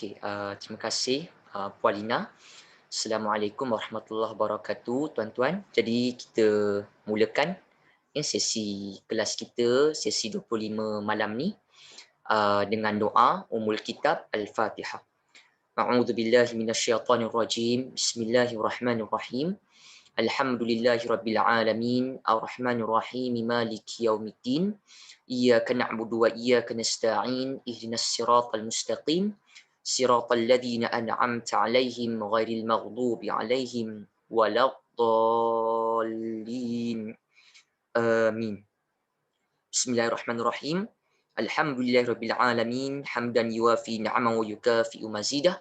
Terima kasih Puan Lina. Assalamualaikum warahmatullahi wabarakatuh tuan-tuan. Jadi kita mulakan sesi kelas kita, sesi 25 malam ni dengan doa Ummul Kitab Al-Fatihah. A'udzu billahi minasyaitonir rajim. Bismillahirrahmanirrahim. Alhamdulillahirabbil alamin, arrahmanir rahim, maliki yaumiddin. Iyyaka na'budu wa iyyaka nasta'in. Ihdinas siratal mustaqim. Siratal ladzina an'amta 'alaihim ghairil maghdubi 'alaihim waladdallin. Amin. Bismillahirrahmanirrahim. Alhamdulillahirabbil alamin, hamdan yuwafi ni'amahu wa yukafi'u mazidah.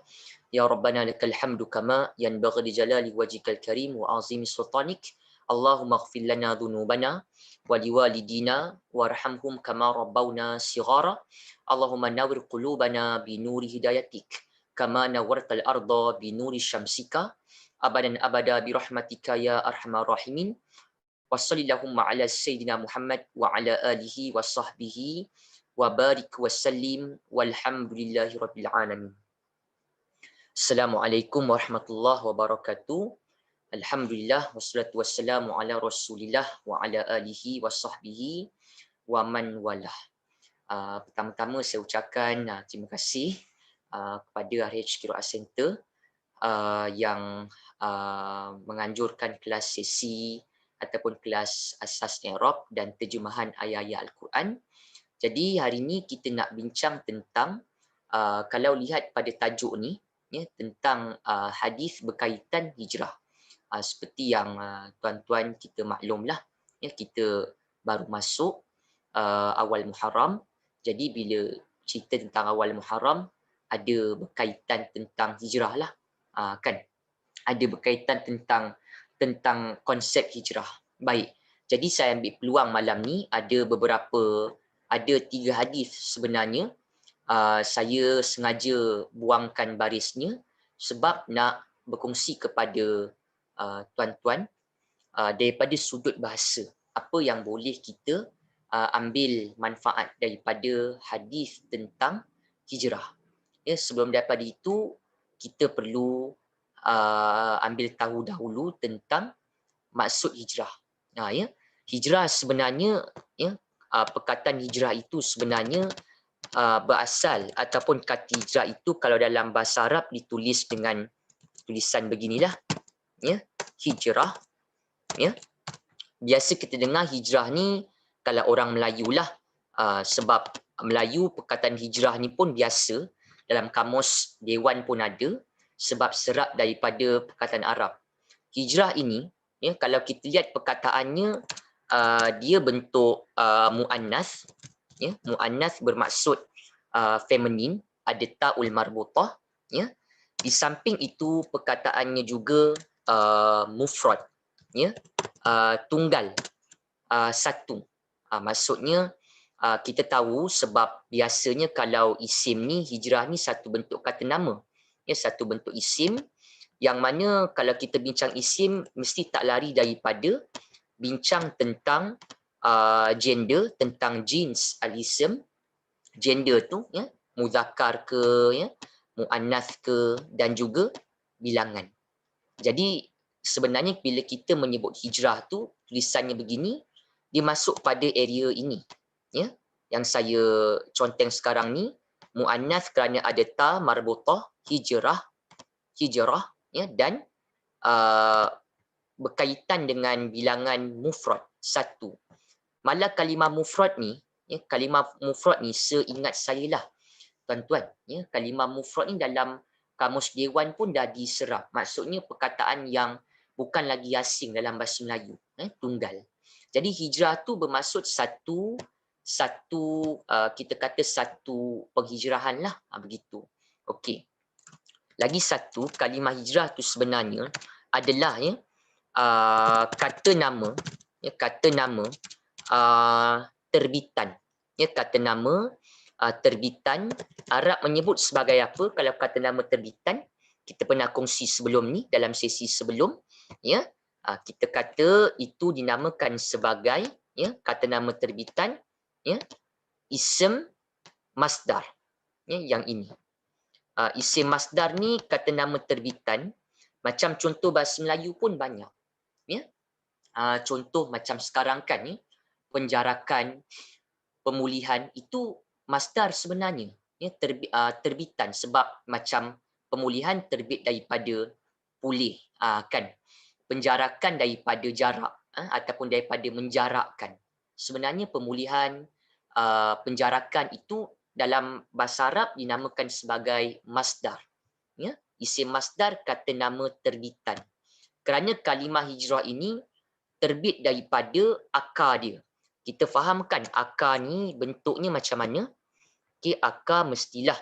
Ya Rabbana lakal hamdu kama yanbaghi li jalali wajhikal karim wa azimi sultanik. Allahumma ighfir lana dhunubana wa liwalidina warhamhum kama rabbawna shighara. Allahumma nawwir qulubana bi nuri hidayatik kama nawwartal arda bi nuri syamsika abadan abada bi rahmatika ya arhamar rahimin. Wassallallahumma ala sayyidina Muhammad wa ala alihi wa sahbihi wa barik wa sallim walhamdulillahi rabbil alamin. Assalamualaikum warahmatullahi wabarakatuh. Alhamdulillah wassalatu wassalamu ala Rasulillah wa ala alihi wa sahbihi wa man walah. Pertama-tama saya ucapkan terima kasih kepada RH Qiraat Center yang menganjurkan kelas sesi ataupun kelas asas i'rab dan terjemahan ayat-ayat Al-Quran. Jadi hari ini kita nak bincang tentang kalau lihat pada tajuk ni tentang hadis berkaitan hijrah. Seperti yang tuan-tuan kita maklumlah, kita baru masuk awal Muharram. Jadi bila cerita tentang awal Muharram ada berkaitan tentang hijrah lah, kan? Ada berkaitan tentang konsep hijrah. Baik. Jadi saya ambil peluang malam ni ada 3 hadis sebenarnya. Saya sengaja buangkan barisnya sebab nak berkongsi kepada tuan-tuan daripada sudut bahasa apa yang boleh kita ambil manfaat daripada hadis tentang hijrah. Sebelum daripada itu kita perlu ambil tahu dahulu tentang maksud hijrah. Hijrah sebenarnya perkataan hijrah itu sebenarnya berasal ataupun kata hijrah itu kalau dalam bahasa Arab ditulis dengan tulisan beginilah, hijrah. Biasa kita dengar hijrah ni kalau orang Melayu lah, sebab Melayu perkataan hijrah ni pun biasa dalam kamus dewan pun ada sebab serap daripada perkataan Arab. Hijrah ini kalau kita lihat perkataannya dia bentuk muannas. Muannas bermaksud feminin, ada ta'ul marbutah. Di samping itu perkataannya juga mufrad, tunggal, satu. Maksudnya kita tahu sebab biasanya kalau isim ni, hijrah ni satu bentuk kata nama, satu bentuk isim, yang mana kalau kita bincang isim mesti tak lari daripada bincang tentang gender, tentang jins al-ism. Gender tu muzakkar ke, muannas ke, dan juga bilangan. Jadi sebenarnya bila kita menyebut hijrah tu tulisannya begini, dia masuk pada area ini, yang saya conteng sekarang ni, muannas kerana ada ta marbutah, hijrah, dan berkaitan dengan bilangan mufrad, satu. Malah kalimah mufrad ni, seingat saya lah tuan-tuan, kalimah mufrad ni dalam kamus dewan pun dah diserap. Maksudnya perkataan yang bukan lagi asing dalam bahasa Melayu, tunggal. Jadi hijrah tu bermaksud satu kita kata satu penghijrahan lah, begitu. Okey. Lagi satu, kalimah hijrah tu sebenarnya adalah kata nama terbitan. Kata nama terbitan, Arab menyebut sebagai apa kalau kata nama terbitan? Kita pernah kongsi sebelum ni dalam sesi sebelum, kita kata itu dinamakan sebagai kata nama terbitan, ism masdar, yang ini. Isim masdar ni kata nama terbitan. Macam contoh bahasa Melayu pun banyak. Ya? Contoh macam sekarang kan ni, penjarakan, pemulihan itu masdar sebenarnya. Ya, terbitan sebab macam pemulihan terbit daripada pulih, kan. Penjarakan daripada jarak, ataupun daripada menjarakkan. Sebenarnya pemulihan, penjarakan itu dalam bahasa Arab dinamakan sebagai masdar. Ya, isim masdar kata nama terbitan. Kerana kalimah hijrah ini terbit daripada akar dia. Kita fahamkan akar ni bentuknya macam mana? Okey, akar mestilah.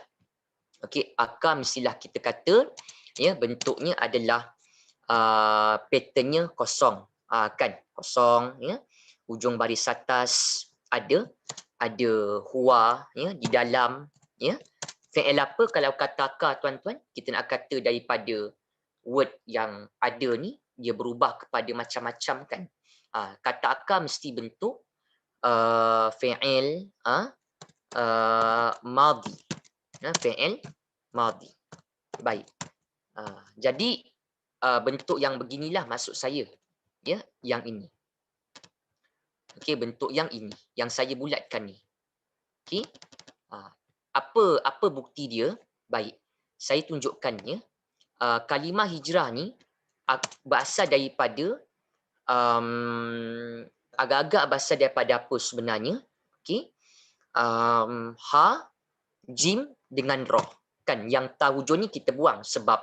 Okey, akar mestilah kita kata ya bentuknya adalah patternnya kosong. Kan? Kosong ya. Ujung baris atas ada hua ya di dalam ya. Fi'il apa kalau kata akar tuan-tuan? Kita nak kata daripada word yang ada ni dia berubah kepada macam-macam kan. Kata akar mesti bentuk fi'il madhi. Fi'il madhi. Baik. Jadi bentuk yang beginilah maksud saya. Ya, yang ini. Okey, bentuk yang ini yang saya bulatkan ni. Okey. Apa bukti dia? Baik. Saya tunjukkan ya. Kalimah hijrah ni berasal daripada agak-agak berasal daripada apa sebenarnya? Okey. Ha, jim dengan roh. Kan yang tahujud ni kita buang sebab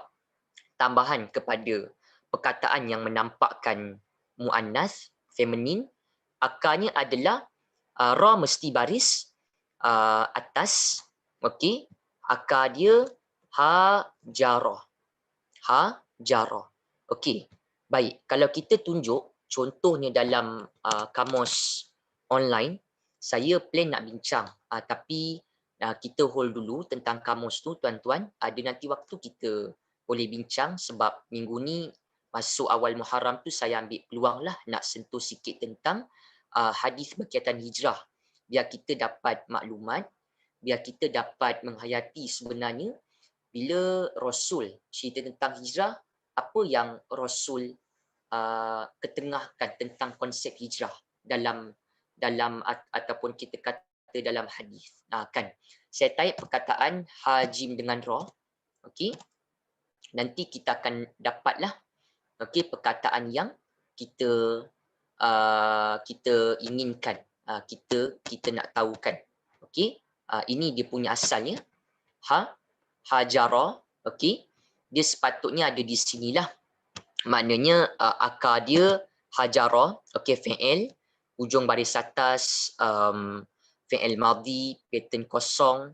tambahan kepada perkataan yang menampakkan muannas, feminin. Akarnya adalah ra mesti baris atas. Okey. Akar dia hajarah. Hajarah. Okey. Baik. Kalau kita tunjuk contohnya dalam kamus online, saya plan nak bincang. Tapi kita hold dulu tentang kamus tu tuan-tuan. Ada nanti waktu kita boleh bincang sebab minggu ni masuk awal Muharram tu saya ambil peluang lah nak sentuh sikit tentang hadis berkaitan hijrah. Biar kita dapat maklumat, biar kita dapat menghayati sebenarnya bila Rasul cerita tentang hijrah, apa yang Rasul ketengahkan tentang konsep hijrah dalam ataupun kita kata dalam hadis. Kan. Saya tarik perkataan hajim dengan roh. Okey. Nanti kita akan dapatlah perkataan yang kita inginkan, kita nak tahukan. Okey, ini dia punya asalnya hajara. Okey, dia sepatutnya ada di sinilah. Maknanya akar dia hajara. Okey, fi'il, ujung baris atas fi'il madhi, pattern kosong,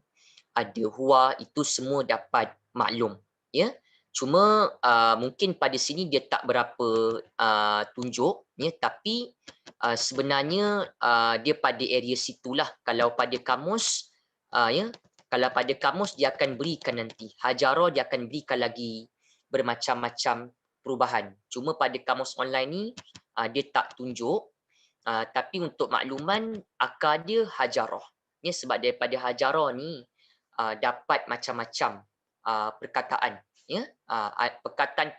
ada huwa, itu semua dapat maklum. Ya. Cuma mungkin pada sini dia tak berapa tunjuk ya, tapi sebenarnya dia pada area situlah. Kalau pada kamus ya, kalau pada kamus dia akan berikan nanti hajara, dia akan berikan lagi bermacam-macam perubahan. Cuma pada kamus online ni dia tak tunjuk, tapi untuk makluman akar dia hajarah ya, sebab daripada hajarah ni dapat macam-macam perkataan ya.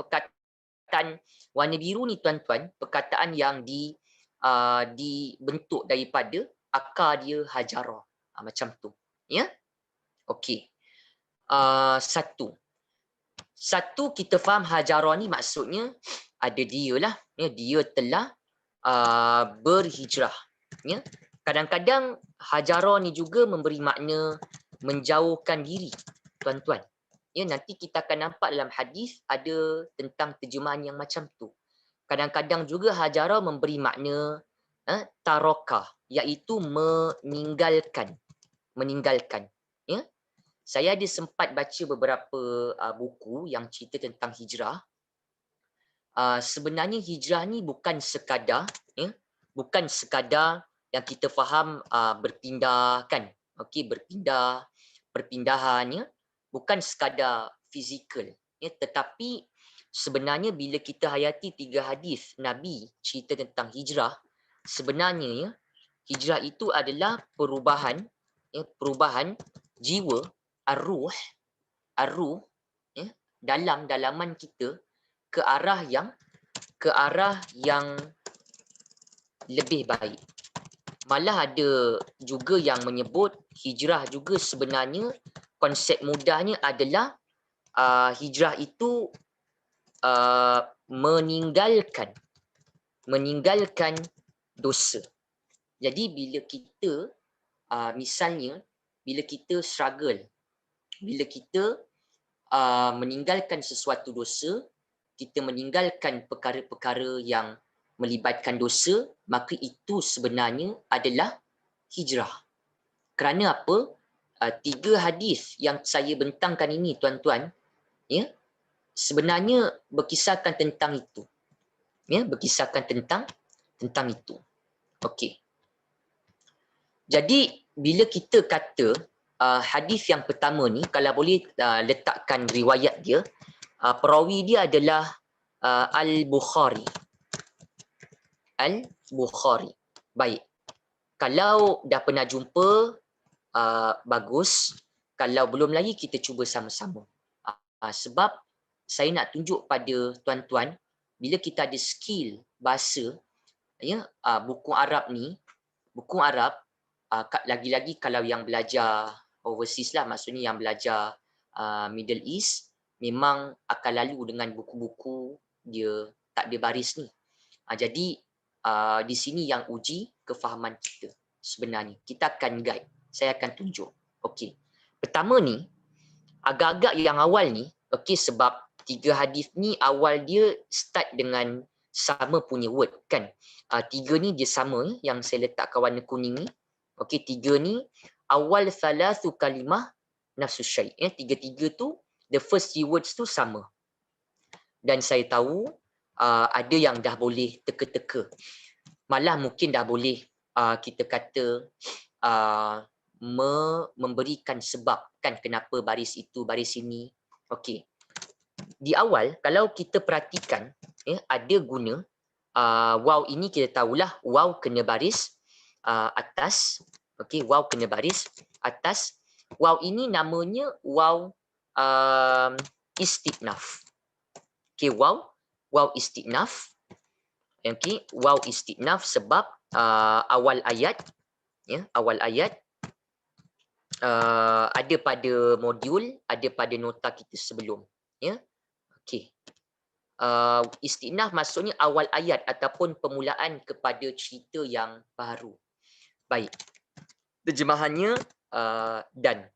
Perkataan warna biru ni tuan-tuan, perkataan yang dibentuk daripada akar dia hajarah, macam tu ya. Okey. Satu kita faham hajarah ni maksudnya ada dia lah ya, dia telah berhijrah ya. Kadang-kadang hajarah ni juga memberi makna menjauhkan diri tuan-tuan. Ya, nanti kita akan nampak dalam hadis ada tentang terjemahan yang macam tu. Kadang-kadang juga hajarah memberi makna taroka, iaitu meninggalkan. Ya. Saya ada sempat baca beberapa buku yang cerita tentang hijrah. Sebenarnya hijrah ni bukan sekadar ya, bukan sekadar yang kita faham berpindah kan. Okey, perpindahan ya, bukan sekadar fizikal ya, tetapi sebenarnya bila kita hayati 3 hadis Nabi cerita tentang hijrah, sebenarnya ya, hijrah itu adalah perubahan ya, perubahan jiwa ar-ruh arruh, ya, dalam dalaman kita ke arah yang lebih baik. Malah ada juga yang menyebut hijrah juga sebenarnya konsep mudahnya adalah hijrah itu meninggalkan dosa. Jadi bila kita misalnya bila kita struggle, bila kita meninggalkan sesuatu dosa, kita meninggalkan perkara-perkara yang melibatkan dosa, maka itu sebenarnya adalah hijrah. Kerana apa? 3 hadis yang saya bentangkan ini tuan-tuan, ya, sebenarnya berkisarkan tentang itu. Ya, berkisarkan tentang itu. Okey. Jadi bila kita kata hadis yang pertama ni, kalau boleh letakkan riwayat dia, perawi dia adalah Al-Bukhari. Al-Bukhari. Baik. Kalau dah pernah jumpa, bagus. Kalau belum lagi, kita cuba sama-sama. Sebab saya nak tunjuk pada tuan-tuan, bila kita ada skill bahasa, ya, buku Arab ni, buku Arab, lagi-lagi kalau yang belajar overseas lah, maksudnya yang belajar Middle East, memang akan lalu dengan buku-buku dia tak ada baris ni. Jadi di sini yang uji kefahaman kita sebenarnya. Kita akan guide. Saya akan tunjuk. Okey. Pertama ni, agak-agak yang awal ni, okey, sebab 3 hadis ni awal dia start dengan sama punya word kan. 3 ni dia sama yang saya letakkan warna kuning ni. Okey, 3 ni awal thalathu kalimah nafsu syai'. 3 tu the first few words tu sama. Dan saya tahu ada yang dah boleh teka-teka. Malah mungkin dah boleh kita kata memberikan sebab kan kenapa baris itu, baris ini. Okey. Di awal kalau kita perhatikan, ada guna waw ini, kita tahulah waw kena baris atas. Okey, waw kena baris atas. Waw ini namanya waw istinaf. Okey, waw istinaf. Okey, waw istinaf sebab awal ayat, ya, awal ayat ada pada modul, ada pada nota kita sebelum, ya. Okey. Istinaf maksudnya awal ayat ataupun permulaan kepada cerita yang baru. Baik. Terjemahannya dan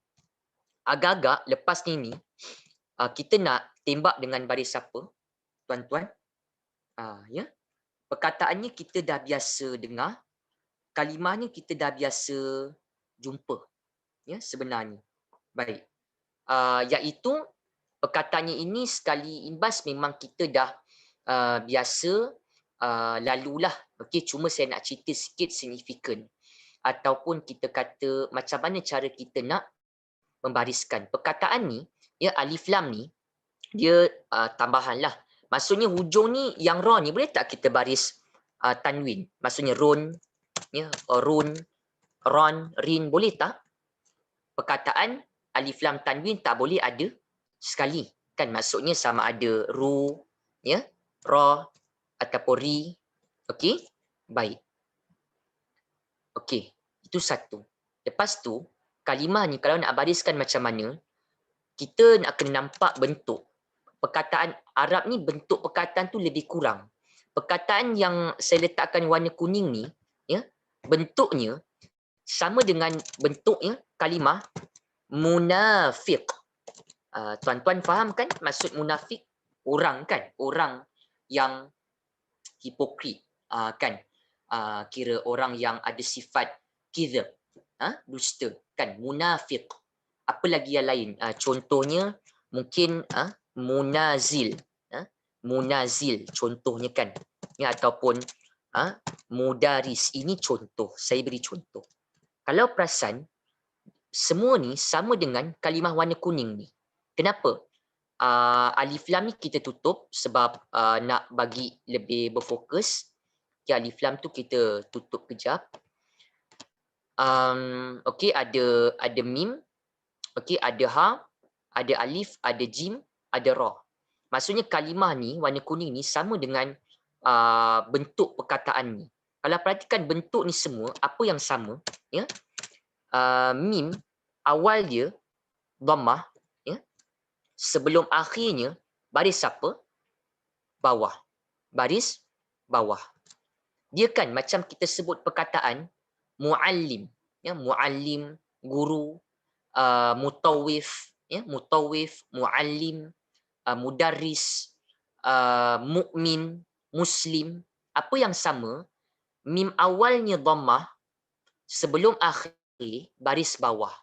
agak-agak lepas ni kita nak tembak dengan baris apa, tuan-tuan? Ya. Perkataannya kita dah biasa dengar, kalimahnya kita dah biasa jumpa, ya, sebenarnya. Baik. Iaitu perkataannya ini sekali imbas memang kita dah biasa lalulah. Okey, cuma saya nak cerita sikit signifikan ataupun kita kata macam mana cara kita nak membariskan perkataan ni. Ya, alif lam ni dia tambahanlah. Maksudnya hujung ni yang ra ni boleh tak kita baris tanwin? Maksudnya run, ya, run, ron, rin, boleh tak? Perkataan alif lam tanwin tak boleh ada sekali kan, maksudnya sama ada ru, ya, ra ataupun ri. Okey, baik. Okey, itu satu. Lepas tu kalimah ni kalau nak bariskan macam mana, kita nak kena nampak bentuk perkataan Arab ni. Bentuk perkataan tu lebih kurang. Perkataan yang saya letakkan warna kuning ni, ya, bentuknya sama dengan bentuknya kalimah munafiq. Tuan-tuan faham kan maksud munafik? Orang kan, orang yang hipokrit, kan, kira orang yang ada sifat kizab, dusta kan, munafik. Apa lagi yang lain? Contohnya mungkin munazil, munazil contohnya kan, ya, ataupun mudaris. Ini contoh, saya beri contoh. Kalau perasan, semua ni sama dengan kalimah warna kuning ni. Kenapa? Alif lam ni kita tutup sebab nak bagi lebih berfokus. Okay, alif lam tu kita tutup kejap. Okey, ada mim. Okey, ada ha, ada alif, ada jim, ada ra. Maksudnya kalimah ni warna kuning ni sama dengan bentuk perkataan ni. Kalau perhatikan bentuk ni semua, apa yang sama? Ya, mim awal dia dhammah, ya, sebelum akhirnya baris apa? Bawah. Baris bawah. Dia kan macam kita sebut perkataan muallim, ya, muallim, guru, mutawif, ya, mutawif, muallim, mudarris, mukmin, muslim. Apa yang sama? Mim awalnya dhammah, sebelum akhir baris bawah.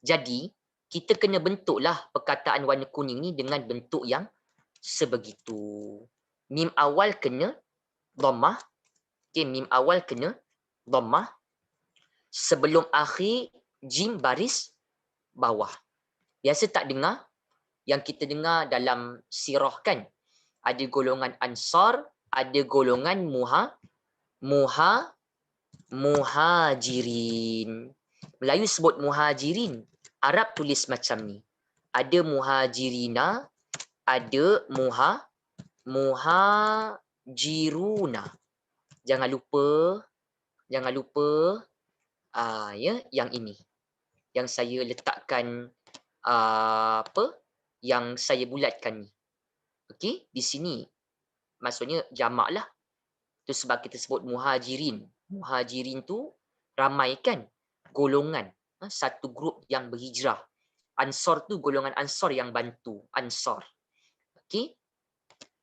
Jadi kita kena bentuklah perkataan warna kuning ni dengan bentuk yang sebegitu. Mim awal kena dhammah, okay, mim awal kena dhammah, sebelum akhir jim baris bawah. Biasa tak dengar? Yang kita dengar dalam sirah kan? Ada golongan ansar, ada golongan muhajirin. Melayu sebut muhajirin, Arab tulis macam ni. Ada muhajirina, ada muhajiruna. Jangan lupa ya, yang ini. Yang saya letakkan yang saya bulatkan ni. Okey, di sini maksudnya jamak lah. Itu sebab kita sebut muhajirin. Muhajirin tu ramai kan? Golongan. Satu grup yang berhijrah. Ansar tu golongan ansar yang bantu. Ansar. Okey?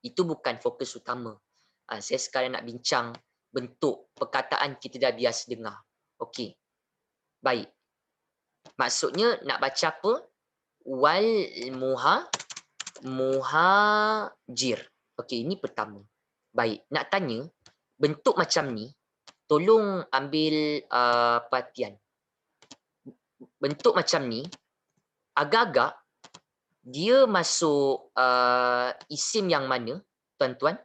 Itu bukan fokus utama. Saya sekarang nak bincang bentuk perkataan kita dah biasa dengar. Okey. Baik. Maksudnya nak baca apa? Wal muhajir. Okey, ini pertama. Baik, nak tanya, bentuk macam ni, tolong ambil perhatian. Bentuk macam ni, agak-agak dia masuk isim yang mana, tuan-tuan?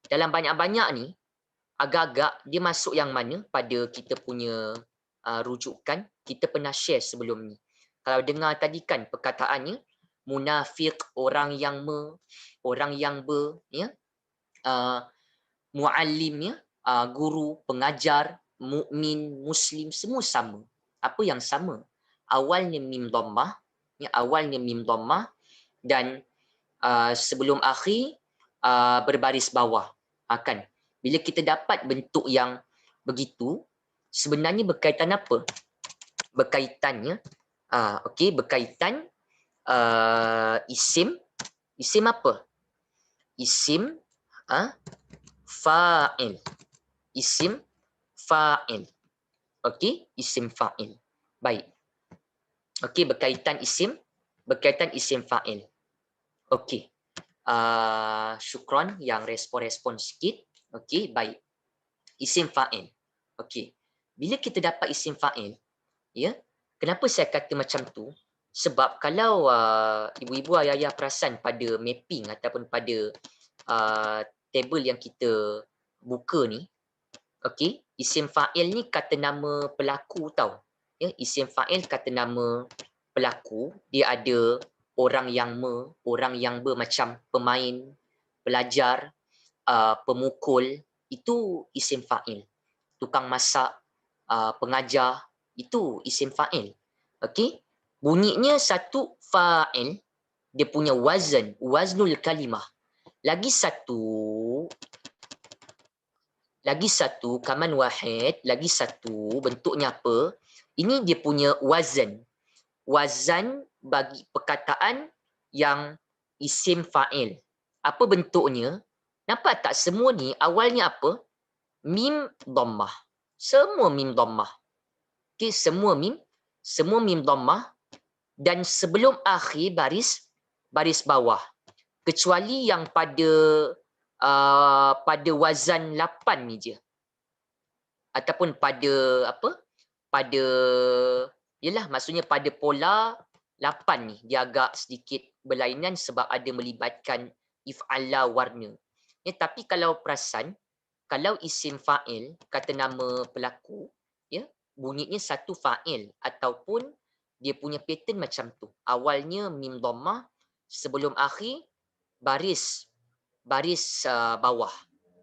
Dalam banyak-banyak ni, agak-agak dia masuk yang mana pada kita punya rujukan? Kita pernah share sebelum ni. Kalau dengar tadi kan perkataannya, munafik, orang yang orang yang ya, muallim, ya, guru, pengajar, mukmin, muslim, semua sama. Apa yang sama? Awalnya mim dhammah, ya, awalnya mim dhammah, dan sebelum akhir berbaris bawah. Kan? Bila kita dapat bentuk yang begitu, sebenarnya berkaitan apa? Berkaitannya, okey, berkaitan isim apa? Isim fa'il. Isim fa'il. Okey, isim fa'il. Baik. Okey, berkaitan isim fa'il. Okey. Syukron yang respon sikit. Okey, baik. Isim fa'il. Okey. Bila kita dapat isim fa'il, ya, kenapa saya kata macam tu? Sebab kalau ibu-ibu ayah-ayah perasan pada mapping ataupun pada table yang kita buka ni, okey, isim fa'il ni kata nama pelaku tau. Ya, isim fa'il kata nama pelaku, dia ada orang yang orang yang macam pemain, pelajar, pemukul, itu isim fa'il. Tukang masak, pengajar, itu isim fa'il. Okey? Bunyinya satu fa'il, dia punya waznul kalimah. Lagi satu kaman wahid, lagi satu bentuknya apa? Ini dia punya wazan. Wazan bagi perkataan yang isim fa'il. Apa bentuknya? Nampak tak semua ni awalnya apa? Mim dhammah. Semua mim dhammah. Okey, semua mim dhammah, dan sebelum akhir baris bawah. Kecuali yang pada wazan 8 ni je. Ataupun pada apa? Pada, yalah, maksudnya pada pola 8 ni dia agak sedikit berlainan sebab ada melibatkan if'ala warna. Ya, tapi kalau perasan, kalau isim fa'il kata nama pelaku, ya, bunyinya satu fa'il ataupun Dia punya pattern macam tu. Awalnya mim dhammah, sebelum akhir baris bawah.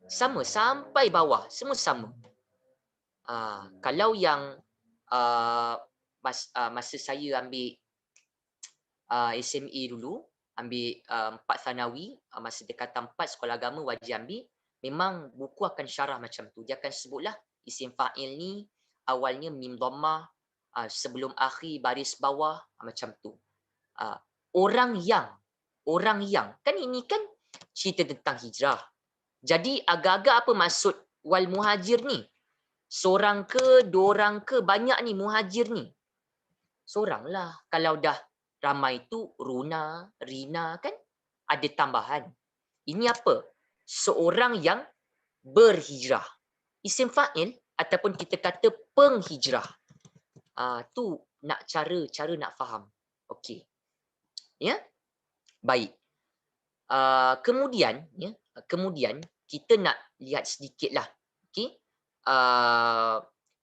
Sama sampai bawah, semua sama. Kalau yang masa saya ambil SMA dulu, ambil 4 Thanawi, masa dekatan 4 sekolah agama wajib ambil, memang buku akan syarah macam tu. Dia akan sebutlah isim fa'il ni awalnya mim dhammah, sebelum akhir baris bawah, macam tu. Orang yang kan ini kan cerita tentang hijrah. Jadi agak-agak apa maksud wal muhajir ni? Seorang ke, dua orang ke, banyak ni muhajir ni? Seorang lah. Kalau dah ramai tu Runa, Rina kan ada tambahan. Ini apa? Seorang yang berhijrah. Isim fa'il ataupun kita kata penghijrah. Tu nak cara nak faham. Okey. Ya? Baik. Kemudian kita nak lihat sedikitlah. Okey.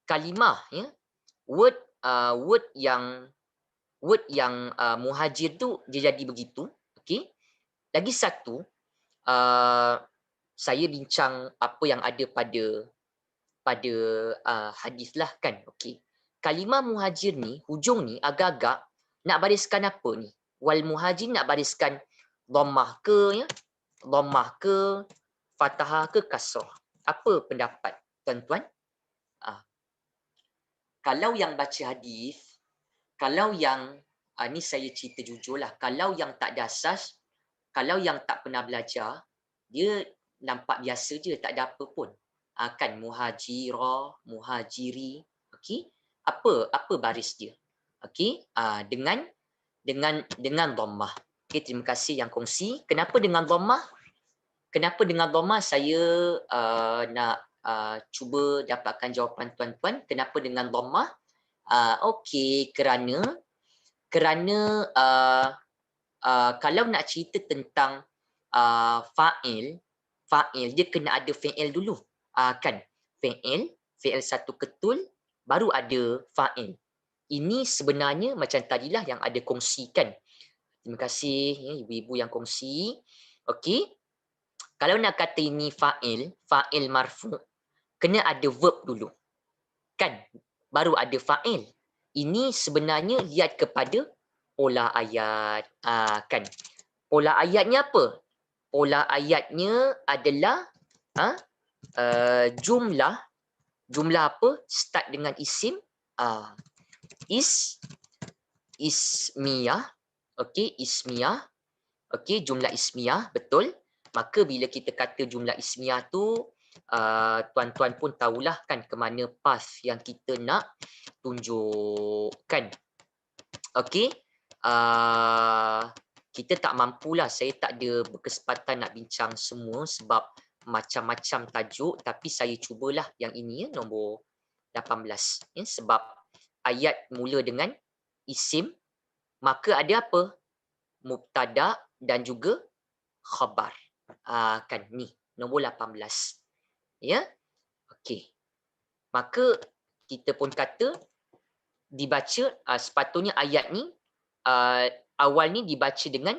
Kalimah, ya. Word yang muhajir tu dia jadi begitu. Okey. Lagi satu, saya bincang apa yang ada pada hadis lah kan. Okey. Kalimah muhajir ni, hujung ni agak-agak nak bariskan apa ni? Wal muhajir nak bariskan dhammah ke, ya? Dhammah ke, fathah ke, kasrah. Apa pendapat tuan-tuan? Kalau yang baca hadis, kalau yang ni saya cerita jujur lah, kalau yang tak ada asas, kalau yang tak pernah belajar, dia nampak biasa je, tak ada apa pun. Kan muhajirah, muhajiri, okey? Apa baris dia? Okey? Dengan dhammah. Okey, terima kasih yang kongsi. Kenapa dengan dhammah? Kenapa dengan dhammah? Saya nak cuba dapatkan jawapan tuan-tuan. Kenapa dengan dhammah? Okey, kerana kalau nak cerita tentang fa'il dia kena ada fi'il dulu. Kan? Fi'il satu ketul, baru ada fa'il. Ini sebenarnya macam tadilah yang ada kongsikan. Terima kasih ya, ibu-ibu yang kongsi. Okey. Kalau nak kata ini fa'il marfu', kena ada verb dulu. Kan? Baru ada fa'il. Ini sebenarnya lihat kepada pola ayat. Kan? Pola ayatnya apa? Pola ayatnya adalah jumlah apa? Start dengan isim. Ismiyah. Okey, ismiyah. Okey, jumlah ismiyah, betul. Maka bila kita kata jumlah ismiyah tu, tuan-tuan pun tahulah kan ke mana path yang kita nak tunjukkan. Okey. Kita tak mampulah, saya tak ada berkesempatan nak bincang semua sebab macam-macam tajuk, tapi saya cubalah yang ini ya, nombor 18 ya, sebab ayat mula dengan isim, maka ada apa? Mubtada dan juga khabar. Kan ni nombor 18. Ya. Okey. Maka kita pun kata dibaca sepatutnya ayat ni awal ni dibaca dengan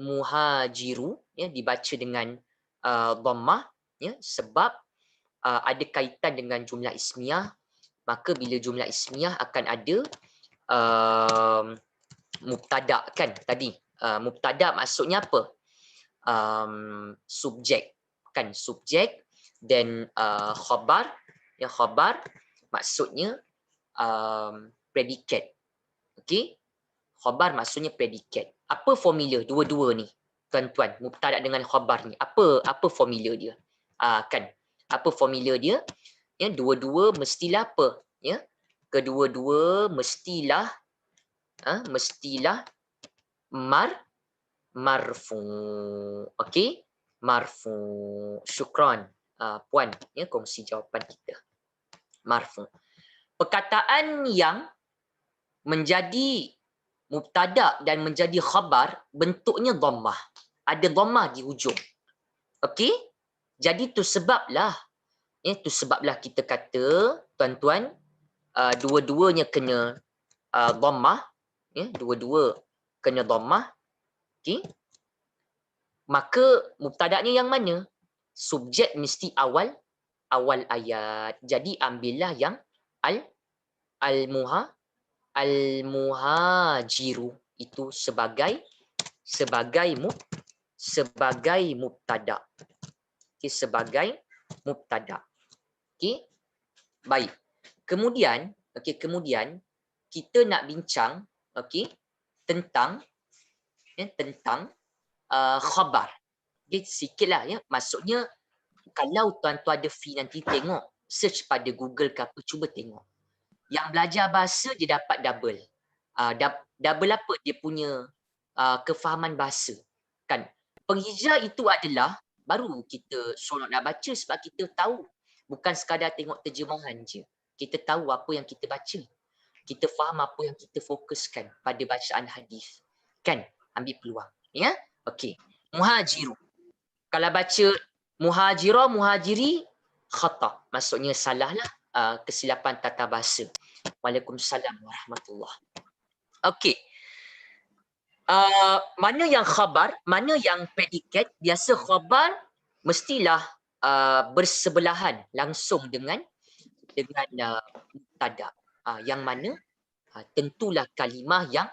muhajiru, ya, dibaca dengan dhammah, ya, sebab ada kaitan dengan jumlah ismiyah. Maka bila jumlah ismiyah akan ada mubtada kan tadi. Mubtada maksudnya apa? Subjek kan, subjek, dan khabar, ya, khabar maksudnya predikat. Okey, khabar maksudnya predikat. Apa formula dua-dua ni tuan-tuan? Mubtada dengan khabar ni apa formula dia? Kan, apa formula dia? Ya, dua-dua mestilah apa? Ya, kedua-dua mestilah marfu. Okey, marfu. Syukran puan ya, kongsi jawapan kita. Marfu. Perkataan yang menjadi mubtada dan menjadi khabar bentuknya dhammah. Ada dhammah di hujung. Okey? Jadi tu sebablah kita kata tuan-tuan dua-duanya kena dhammah, ya, dua-dua kena dhammah, okey, maka mubtada'nya yang mana? Subjek mesti awal ayat. Jadi ambillah yang al al-muha al-muhajiru itu sebagai mubtada'. Okey, sebagai mubtada'. Okey, baik. Kemudian kita nak bincang, okey, tentang khabar. Okay, sikitlah ya. Maksudnya kalau tuan-tuan ada fee nanti tengok, search pada Google ke apa, cuba tengok. Yang belajar bahasa dia dapat double. Double apa? Dia punya kefahaman bahasa. Kan? Penghijrah itu adalah baru kita seronok nak baca sebab kita tahu. Bukan sekadar tengok terjemahan je. Kita tahu apa yang kita baca. Kita faham apa yang kita fokuskan pada bacaan hadis. Kan? Ambil peluang. Ya? Okey. Muhajiru. Kalau baca muhajirah, muhajiri, khata. Maksudnya salah lah. Kesilapan tata bahasa. Waalaikumsalam warahmatullahi. Okey. Mana yang khabar, mana yang predikat? Biasa khabar mestilah bersebelahan langsung dengan mubtada'. Yang mana? Tentulah kalimah yang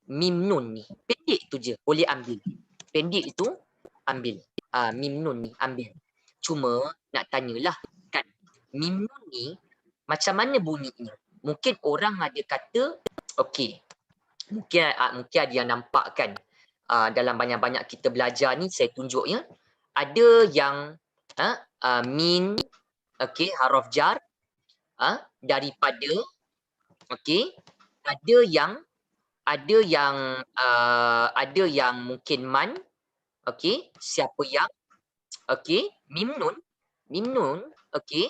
mim nun ni. Pendek tu je, boleh ambil. Pendek itu ambil. Mim nun ni ambil. Cuma nak tanyalah kan, mim nun ni macam mana bunyinya? Mungkin orang ada kata, okey, mungkin ada yang nampak kan, dalam banyak-banyak kita belajar ni, saya tunjuk ya, ada yang min, okey, haraf jar, daripada, okey, ada yang mungkin man, okey, siapa yang, okey, mim nun, okey,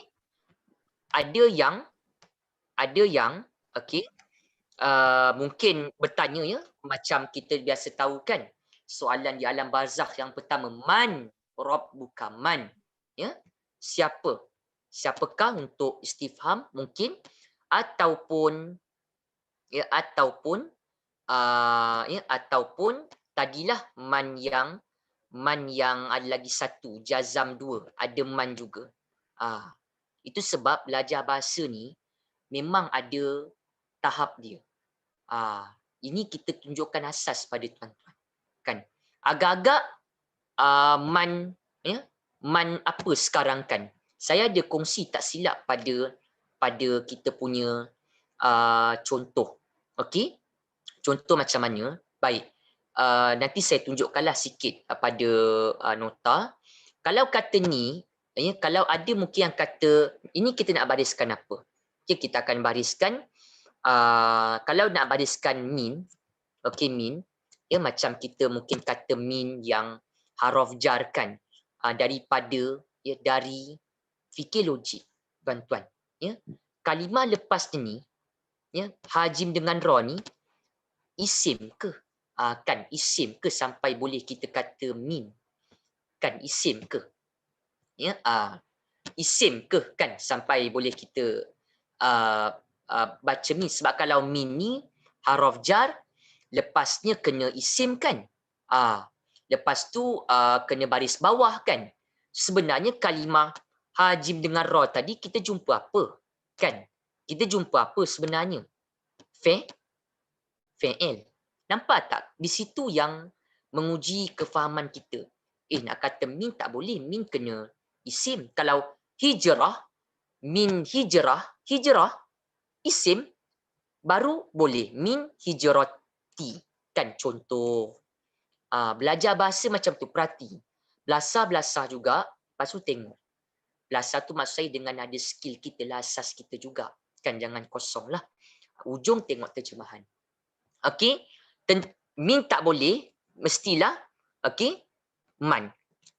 ada yang, okey, mungkin bertanya ya, macam kita biasa tahu kan, soalan di alam barzakh yang pertama, man rabbuka, man, ya, siapakah untuk istifham mungkin, ataupun tadilah man yang ada lagi satu, jazam dua, ada man juga. Itu sebab belajar bahasa ni memang ada tahap dia. Ini kita tunjukkan asas pada tuan-tuan. Kan? Agak-agak man apa sekarang kan? Saya ada kongsi tak silap pada kita punya contoh. Okey? Contoh macam mana? Baik. Nanti saya tunjukkanlah sikit pada nota. Kalau kata ni, kalau ada mungkin yang kata, ini kita nak bariskan apa? Okay, kita akan bariskan, kalau nak bariskan min, okey, min, ya, macam kita mungkin kata min yang haraf jar kan, daripada, ya, dari fikir logik, tuan-tuan. Ya. Kalimah lepas ni, ya, hajim dengan ra ni, isim ke? Kan isim ke sampai boleh kita kata min? Kan isim ke? Ya, isim ke kan sampai boleh kita baca min? Sebab kalau min ni haraf jar, lepasnya kena isim kan? Lepas tu kena baris bawah kan? Sebenarnya kalimah hajim dengan ra tadi kita jumpa apa? Kan? Kita jumpa apa sebenarnya? Fi'il. Nampak tak? Di situ yang menguji kefahaman kita. Nak kata min tak boleh. Min kena isim. Kalau hijrah, min hijrah, isim, baru boleh. Min hijrati. Kan contoh. Belajar bahasa macam tu. Perhati. Belasah-belasah juga. Lepas tu tengok. Belasah tu maksud saya dengan ada skill kita lah. Asas kita juga. Kan jangan kosong lah. Ujung tengok terjemahan. Okey. Min tak boleh, mestilah, okey, man.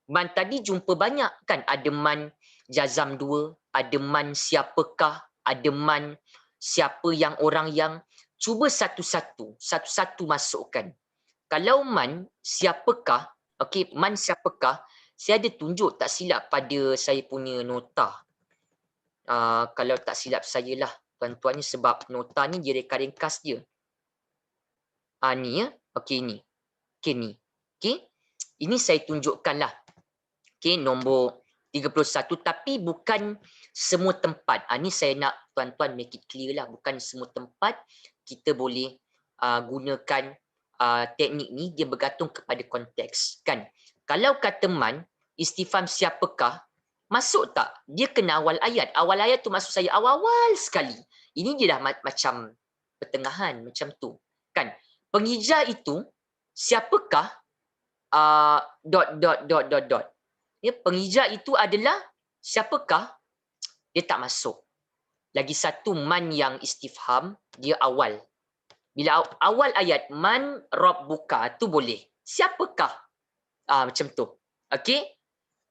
Man tadi jumpa banyak kan, ada man jazam dua, ada man siapakah, ada man siapa yang orang yang, cuba satu-satu masukkan. Kalau man siapakah, okey, man siapakah, saya ada tunjuk tak silap pada saya punya nota. Kalau tak silap saya lah, tuan-tuan ni sebab nota ni dia ringkas je. Ni ya. Okey ni. Okey ni. Okey. Ini saya tunjukkanlah. Okey, nombor 31 tapi bukan semua tempat. Ni saya nak tuan-tuan make it clear lah. Bukan semua tempat kita boleh gunakan teknik ni, dia bergantung kepada konteks. Kan? Kalau kata man, istifham siapakah, masuk tak? Dia kena awal ayat. Awal ayat tu maksud saya awal-awal sekali. Ini dia dah macam pertengahan, macam tu. Kan? Penghijrah itu, siapakah dot. Ya, penghijrah itu adalah siapakah? Dia tak masuk. Lagi satu man yang istifham, dia awal. Bila awal ayat man rabbuka tu boleh. Siapakah? Macam tu. Okey?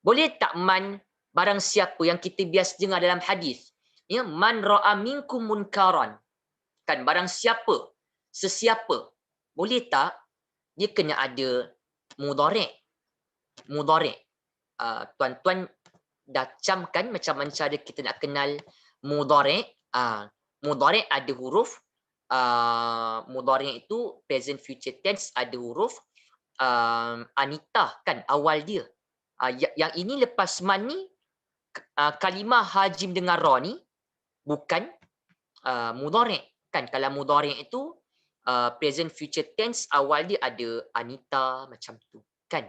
Boleh tak man barang siapa yang kita biasa dengar dalam hadis? Ya, man ra'a minkum munkaran. Kan barang siapa? Sesiapa. Boleh tak? Dia kena ada mudhari'. Mudhari'. Tuan-tuan dah camkan macam mana cara kita nak kenal mudhari'. Mudhari' ada huruf. Mudhari' itu present future tense ada huruf anita kan awal dia. Yang ini lepas man ni kalimah hajim dengan ra ni bukan mudhari' kan. Kalau mudhari' itu present future tense awal dia ada anita macam tu kan.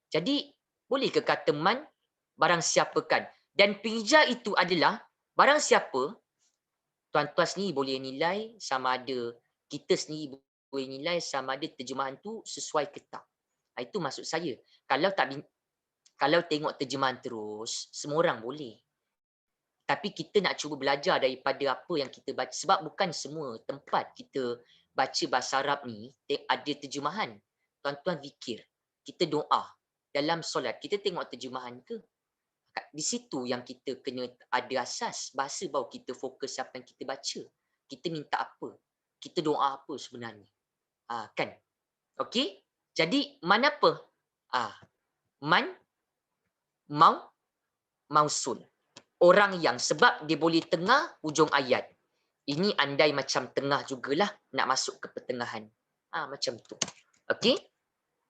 Jadi boleh ke kata man barang siapa kan? Dan penghijrah itu adalah barang siapa. Tuan-tuan sendiri boleh nilai sama ada kita sendiri boleh nilai sama ada terjemahan tu sesuai ke tak. Itu maksud saya. Kalau tengok terjemahan terus, semua orang boleh. Tapi kita nak cuba belajar daripada apa yang kita baca. Sebab bukan semua tempat kita baca bahasa Arab ni ada terjemahan. Tuan-tuan fikir, kita doa dalam solat, kita tengok terjemahan ke? Di situ yang kita kena ada asas bahasa baru kita fokus apa yang kita baca. Kita minta apa? Kita doa apa sebenarnya? Kan? Okey? Jadi man apa? Man mausul. Orang yang, sebab dia boleh tengah hujung ayat. Ini andai macam tengah jugalah nak masuk ke pertengahan. Macam tu. Okey?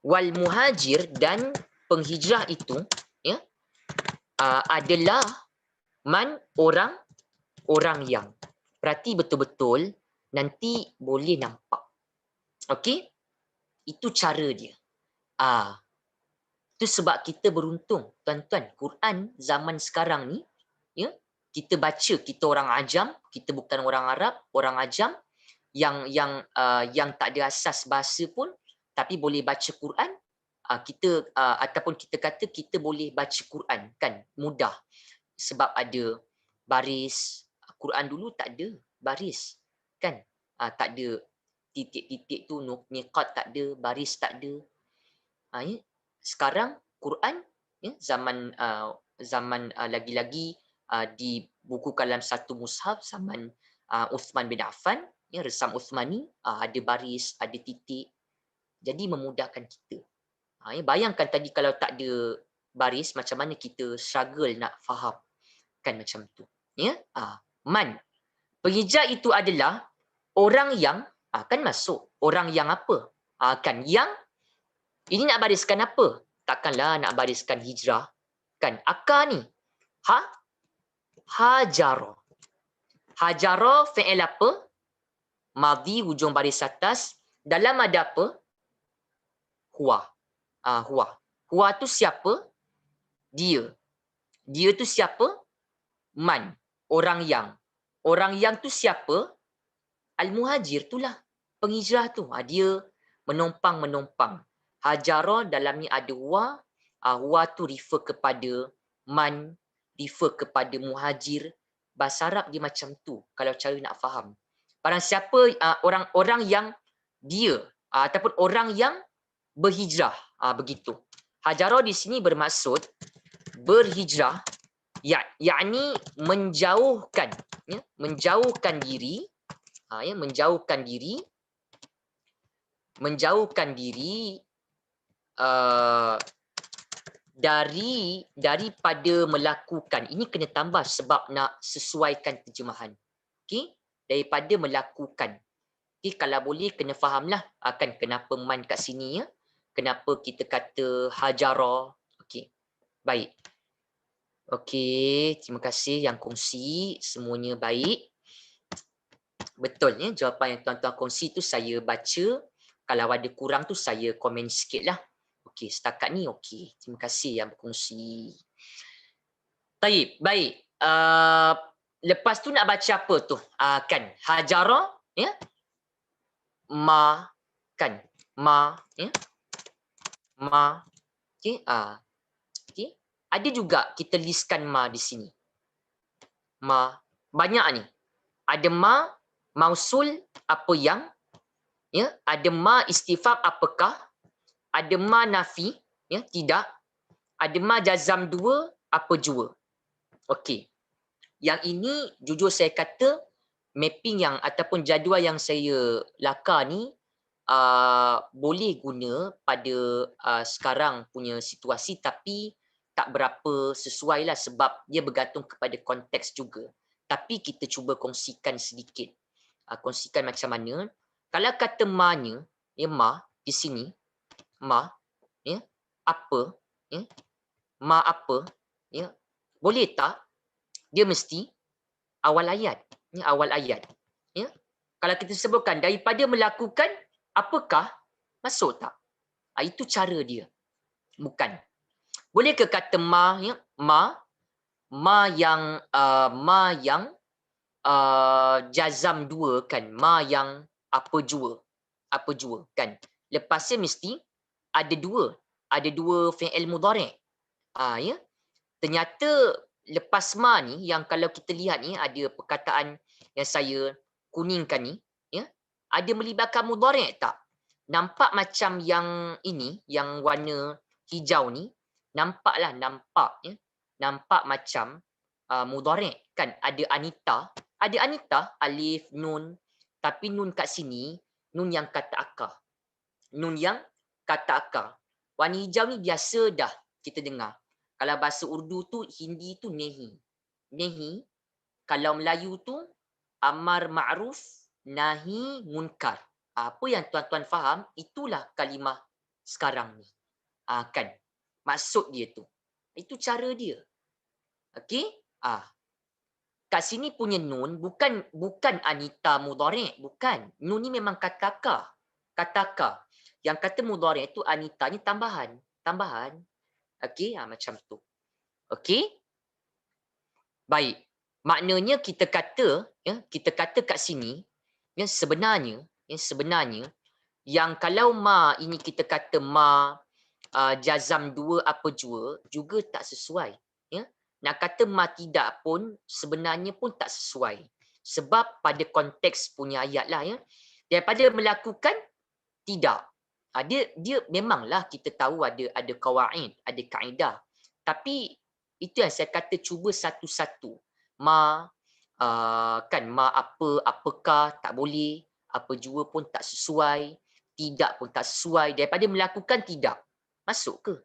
Wal muhajir dan penghijrah itu ya adalah man orang yang. Berarti betul-betul nanti boleh nampak. Okey? Itu cara dia. Itu sebab kita beruntung, tuan-tuan. Quran zaman sekarang ni, ya, kita baca, kita orang ajam, kita bukan orang Arab, orang ajam yang tak ada asas bahasa pun tapi boleh baca Quran. Kita ataupun kita kata kita boleh baca Quran kan mudah sebab ada baris. Quran dulu tak ada baris kan, tak ada titik-titik tu, niqat tak ada, baris tak ada. Ya. Sekarang Quran ya, zaman lagi-lagi dibukukan dalam satu mushaf zaman Uthman bin Affan, ya, resam Uthmani, ada baris, ada titik, jadi memudahkan kita. Ya, bayangkan tadi kalau tak ada baris, macam mana kita struggle nak faham kan macam tu. Ya, man. Penghijrah itu adalah orang yang kan masuk. Orang yang apa? Kan yang ini nak bariskan apa? Takkanlah nak bariskan hijrah. Kan akar ni. Hajara. Hajara fi'il apa? Madhi hujung baris atas. Dalam ada apa? Huwa. Huwa. Huwa tu siapa? Dia. Dia tu siapa? Man. Orang yang. Orang yang tu siapa? Al-muhajir tu lah. Penghijrah tu. Dia menopang. Hajara dalam ni ada huwa. Huwa tu refer kepada man. Refer kepada muhajir. Bahasa Arab dia macam tu. Kalau cara nak faham. Barang siapa orang-orang yang dia. Ataupun orang yang berhijrah. Begitu. Hajara di sini bermaksud berhijrah. Yakni menjauhkan. Ya, menjauhkan diri. Menjauhkan diri daripada melakukan. Ini kena tambah sebab nak sesuaikan terjemahan. Okey? daripada melakukan. Okay, kalau boleh kena fahamlah akan kenapa man kat sini ya. Kenapa kita kata hajara. Okey. Baik. Okey, terima kasih yang kongsi, semuanya baik. Betul ya, jawapan yang tuan-tuan kongsi tu saya baca. Kalau ada kurang tu saya komen sikitlah. Okey, setakat ni okey. Terima kasih yang berkongsi. Baik. Lepas tu nak baca apa tu? Kan hajara ya. Makan. Ya. Okey. Okey. Ada juga kita listkan ma di sini. Banyak ni. Ada mausul apa yang, ya, ada istifham apakah, ada nafi, ya, tidak, ada jazam dua apa jua. Okey. Yang ini jujur saya kata mapping yang ataupun jadual yang saya lakar ni boleh guna pada sekarang punya situasi, tapi tak berapa sesuai lah sebab dia bergantung kepada konteks juga. Tapi kita cuba kongsikan sedikit. Kongsikan macam mana. Kalau kata ma-nya, ya, di sini, ya, apa, ya, apa, ya, boleh tak dia mesti awal ayat. Ya, awal ayat. Ya. Kalau kita sebutkan daripada melakukan, apakah masuk tak? Itu cara dia. Bukan. Boleh ke kata ya, yang jazam dua kan, yang apa jua kan. Lepasnya mesti ada dua fi'il mudhari'. Ya. Ternyata lepas ni yang kalau kita lihat ni ada perkataan yang saya kuningkan ni, ya, ada melibatkan mudhari' tak? Nampak macam yang ini, yang warna hijau ni, nampak ya. Nampak macam mudhari' kan, ada anita, alif, nun, tapi nun kat sini, nun yang kata akar. Warna hijau ni biasa dah kita dengar. Kalau bahasa Urdu tu, Hindi tu nehi. Kalau Melayu tu amar ma'ruf, nahi munkar. Apa yang tuan-tuan faham, itulah kalimah sekarang ni. Kan? Maksud dia tu. Itu cara dia. Okey? Kat sini punya nun bukan anita mudhari', bukan. Nun ni memang kata akar. Yang kata mudhari' tu anita ni tambahan. Okey, macam tu. Okey? Baik. Maknanya kita kata kat sini, ya, sebenarnya yang kalau ini kita kata jazam dua apa jua juga tak sesuai. Ya. Nak kata tidak pun sebenarnya pun tak sesuai. Sebab pada konteks punya ayat lah, ya. Daripada melakukan, tidak. Dia memanglah kita tahu ada qawaid, ada kaedah. Tapi itu yang saya kata cuba satu-satu. Kan apakah tak boleh, apa jua pun tak sesuai, tidak pun tak sesuai. Daripada melakukan tidak. Masuk ke?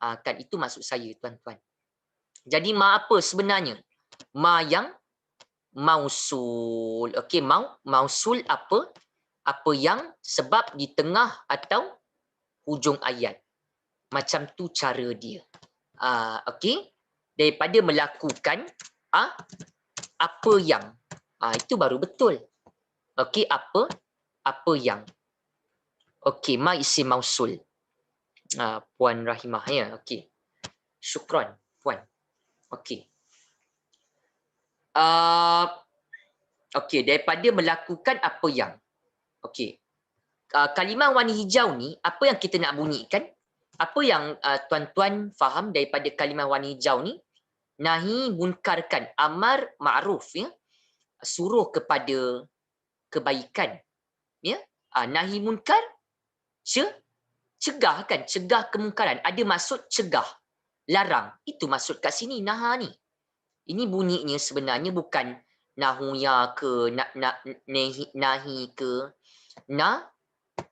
Kan itu maksud saya, tuan-tuan. Jadi apa sebenarnya? Yang mausul. Okey, mausul apa? Apa yang sebab di tengah atau hujung ayat. Macam tu cara dia. Okey. Daripada melakukan apa yang. Itu baru betul. Okey, apa yang. Okey, isim mausul. Puan Rahimah, ya. Okey. Syukran, puan. Okey. Okey, daripada melakukan apa yang. Okey. Kalimah warna hijau ni, apa yang kita nak bunyikan? Apa yang tuan-tuan faham daripada kalimah warna hijau ni? Nahi munkarkan, amar ma'ruf, ya. Suruh kepada kebaikan, ya. Nahi munkar, cegah kan, cegah kemungkaran. Ada maksud cegah, larang. Itu maksud kat sini naha ni. Ini bunyinya sebenarnya bukan nahuya ke nahi ke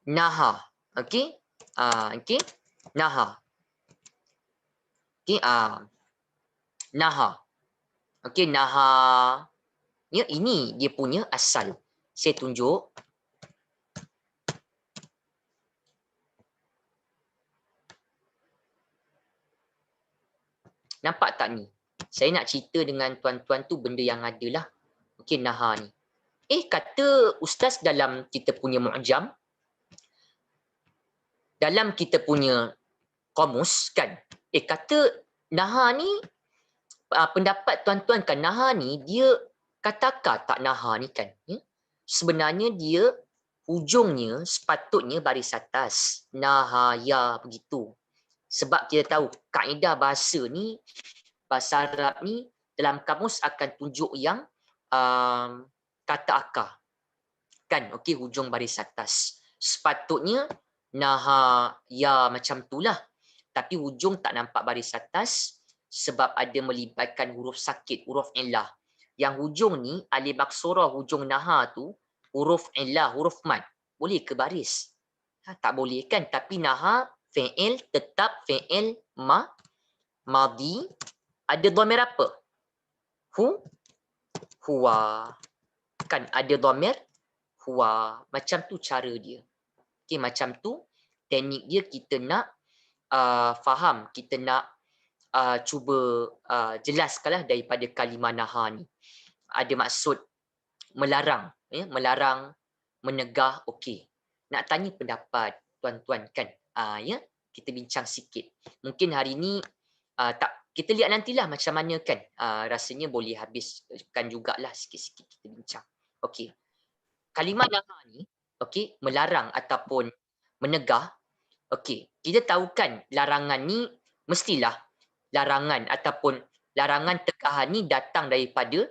naha. Okey? Okey? Naha. Okey? Naha. Okey, naha. Ya, ini dia punya asal. Saya tunjuk. Nampak tak ni? Saya nak cerita dengan tuan-tuan tu benda yang ada lah. Okey, naha ni. Kata ustaz dalam kita punya mu'jam, dalam kita punya kamus kan, kata naha ni, pendapat tuan-tuan kan, naha ni dia katakah tak naha ni kan? Sebenarnya dia hujungnya sepatutnya baris atas. Nahaya begitu. Sebab kita tahu kaedah bahasa ni, bahasa Arab ni dalam kamus akan tunjuk yang kata akar. Kan, okey, hujung baris atas. Sepatutnya naha ya macam itulah. Tapi hujung tak nampak baris atas sebab ada melibatkan huruf sakit, huruf illah. Yang hujung ni, alif maksurah hujung naha tu, huruf illah, huruf mad. Boleh ke baris? Tak boleh kan? Tapi naha, fi'il, tetap fi'il madi. Ada dhamir apa? Huwa. Kan ada dhamir huwa. Macam tu cara dia. Okay, macam tu teknik dia kita nak faham, kita nak cuba jelaskanlah daripada kalimah naha ni. Ada maksud melarang, melarang, menegah, okey. Nak tanya pendapat tuan-tuan kan? Ya, kita bincang sikit. Mungkin hari ni tak, kita lihat nantilah macam mana kan. Rasanya boleh habiskan jugalah sikit-sikit kita bincang. Okey. Kalimah naha ni, okey, melarang ataupun menegah. Okey, kita tahu kan larangan ni mestilah larangan ataupun larangan tegahan ni datang daripada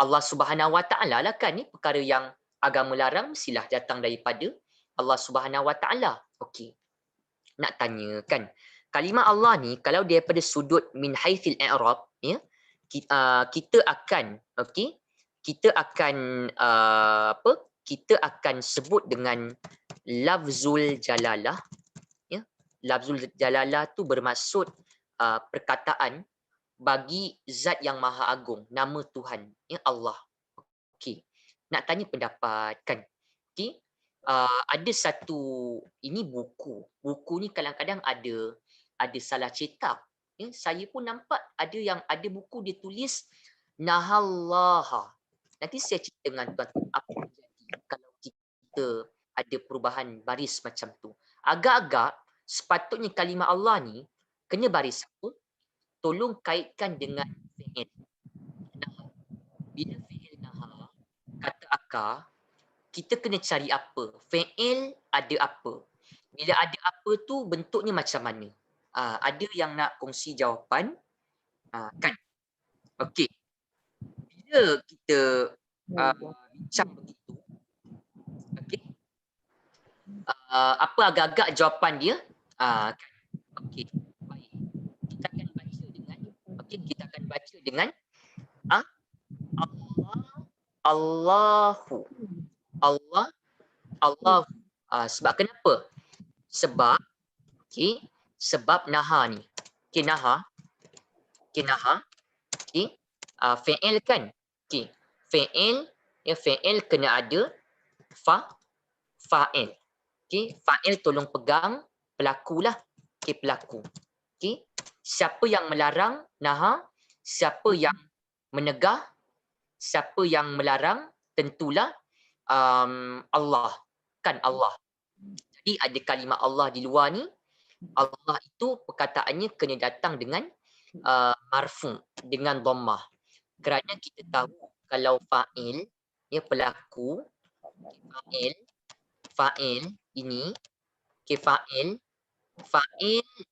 Allah Subhanahu Wa Taala lah kan, ni perkara yang agama larang mestilah datang daripada Allah Subhanahu Wa Taala. Okey. Nak tanya kan, kalimah Allah ni kalau daripada sudut min haitsil i'rab, ya, kita akan, okey, kita akan kita akan sebut dengan lafzul jalalah, ya. Lafzul jalalah tu bermaksud perkataan bagi zat yang maha agung, nama Tuhan, ya, Allah. Okey. Nak tanya pendapat kan. Okey. Ada satu, ini buku. Buku ni kadang-kadang ada salah cetak. Ya, saya pun nampak ada buku dia tulis nahallaha. Nanti saya cerita dengan tuan-tuan apa yang jadi kalau kita ada perubahan baris macam tu. Agak-agak sepatutnya kalimah Allah ni kena baris apa? Tolong kaitkan dengan fi'il. Bila fi'il naha, kata akar, kita kena cari apa? Fi'il ada apa? Bila ada apa tu bentuknya macam mana? Ada yang nak kongsi jawapan? Kan? Okey. Bila kita bincang begitu, okey, apa agak-agak jawapan dia? Okey, baik. Kita akan baca dengan, okey, kita akan baca dengan Allahu. Allah. Sebab kenapa? Sebab, okey, sebab naha ni. Okey, naha. Okey, fi'il kan? Okey, fi'il, ya, fi'il kena ada fa'il. Okey, fa'il tolong pegang pelakulah. Okey, pelaku. Okey, siapa yang melarang naha? Siapa yang menegah? Siapa yang melarang? Tentulah Allah. Kan, Allah. Jadi ada kalimah Allah di luar ni. Allah itu perkataannya kena datang dengan marfu, dengan dhammah. Kerana kita tahu kalau fa'il, ya, pelaku, fa'il ini, okay, fa'il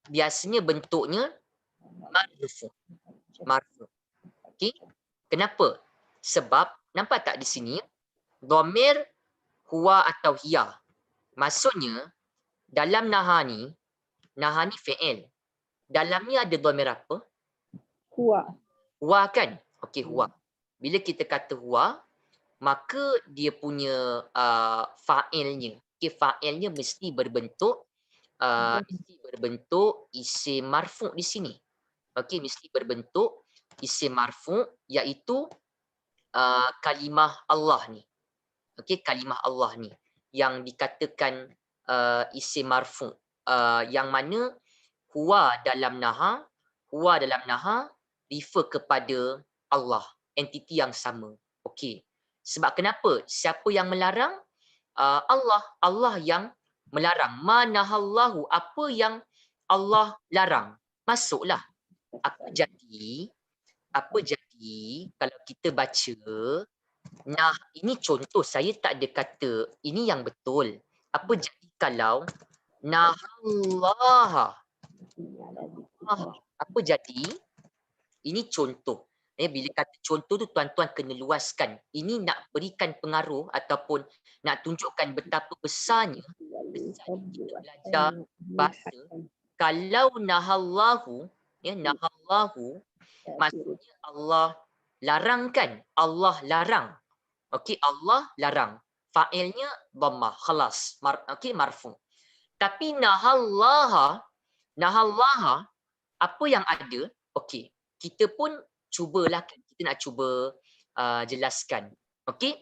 biasanya bentuknya marfu. Okey. Kenapa? Sebab nampak tak di sini dhamir huwa atau hiya. Maksudnya dalam naha ni fi'il. Dalamnya ada dhamir apa? Huwa kan? Okey, huwa. Bila kita kata huwa, maka dia punya fa'ilnya, okey, fa'ilnya mesti berbentuk isim marfu di sini. Okey, mesti berbentuk isim marfu, iaitu kalimah Allah ni. Okey, kalimah Allah ni yang dikatakan isim marfu, yang mana huwa dalam naha refer kepada Allah, entiti yang sama. Okey. Sebab kenapa? Siapa yang melarang? Allah. Allah yang melarang. Ma nahallahu, apa yang Allah larang, masuklah. Apa jadi? Apa jadi kalau kita baca, nah ini contoh, saya tak ada kata ini yang betul. Apa jadi kalau nahallaha? Apa jadi? Ini contoh. Bila kata contoh tu tuan-tuan kena luaskan. Ini nak berikan pengaruh ataupun nak tunjukkan betapa besarnya kita belajar bahasa. Kalau nahallahu, nahallahu maksudnya Allah larangkan. Allah larang. Okey, Allah larang. Fa'ilnya dhammah, khalas. Okey, marfu. Tapi nahallaha, apa yang ada? Okey, kita pun cubalah, kita nak cuba jelaskan. Okey?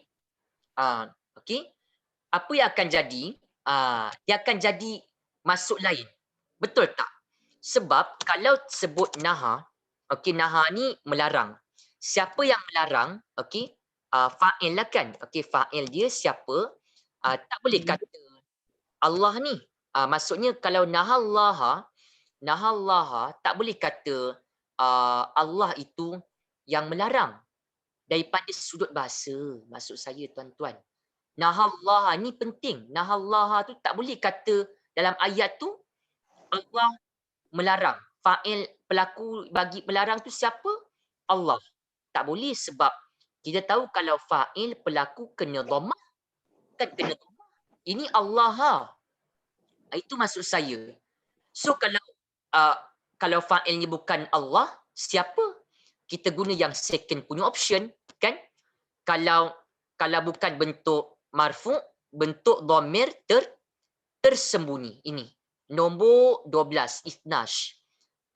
Okey. Apa yang akan jadi? Dia akan jadi masuk lain. Betul tak? Sebab kalau sebut naha, okey, naha ni melarang. Siapa yang melarang? Okey, fa'il lah kan. Okey, fa'il dia siapa? Tak boleh kata Allah ni. Maksudnya kalau nahallaha tak boleh kata Allah itu yang melarang. Daripada sudut bahasa, maksud saya tuan-tuan. Nahallaha ni penting. Nahallaha tu tak boleh kata dalam ayat tu Allah melarang. Fa'il pelaku bagi melarang tu siapa? Allah. Tak boleh sebab kita tahu kalau fa'il pelaku kena dhammah, kan kena dhammah. Ini Allah. Itu maksud saya. So kalau fa'ilnya bukan Allah, siapa? Kita guna yang second punya option, kan? Kalau bukan bentuk marfu, bentuk dhamir tersembunyi. Ini nombor 12, Ithnash.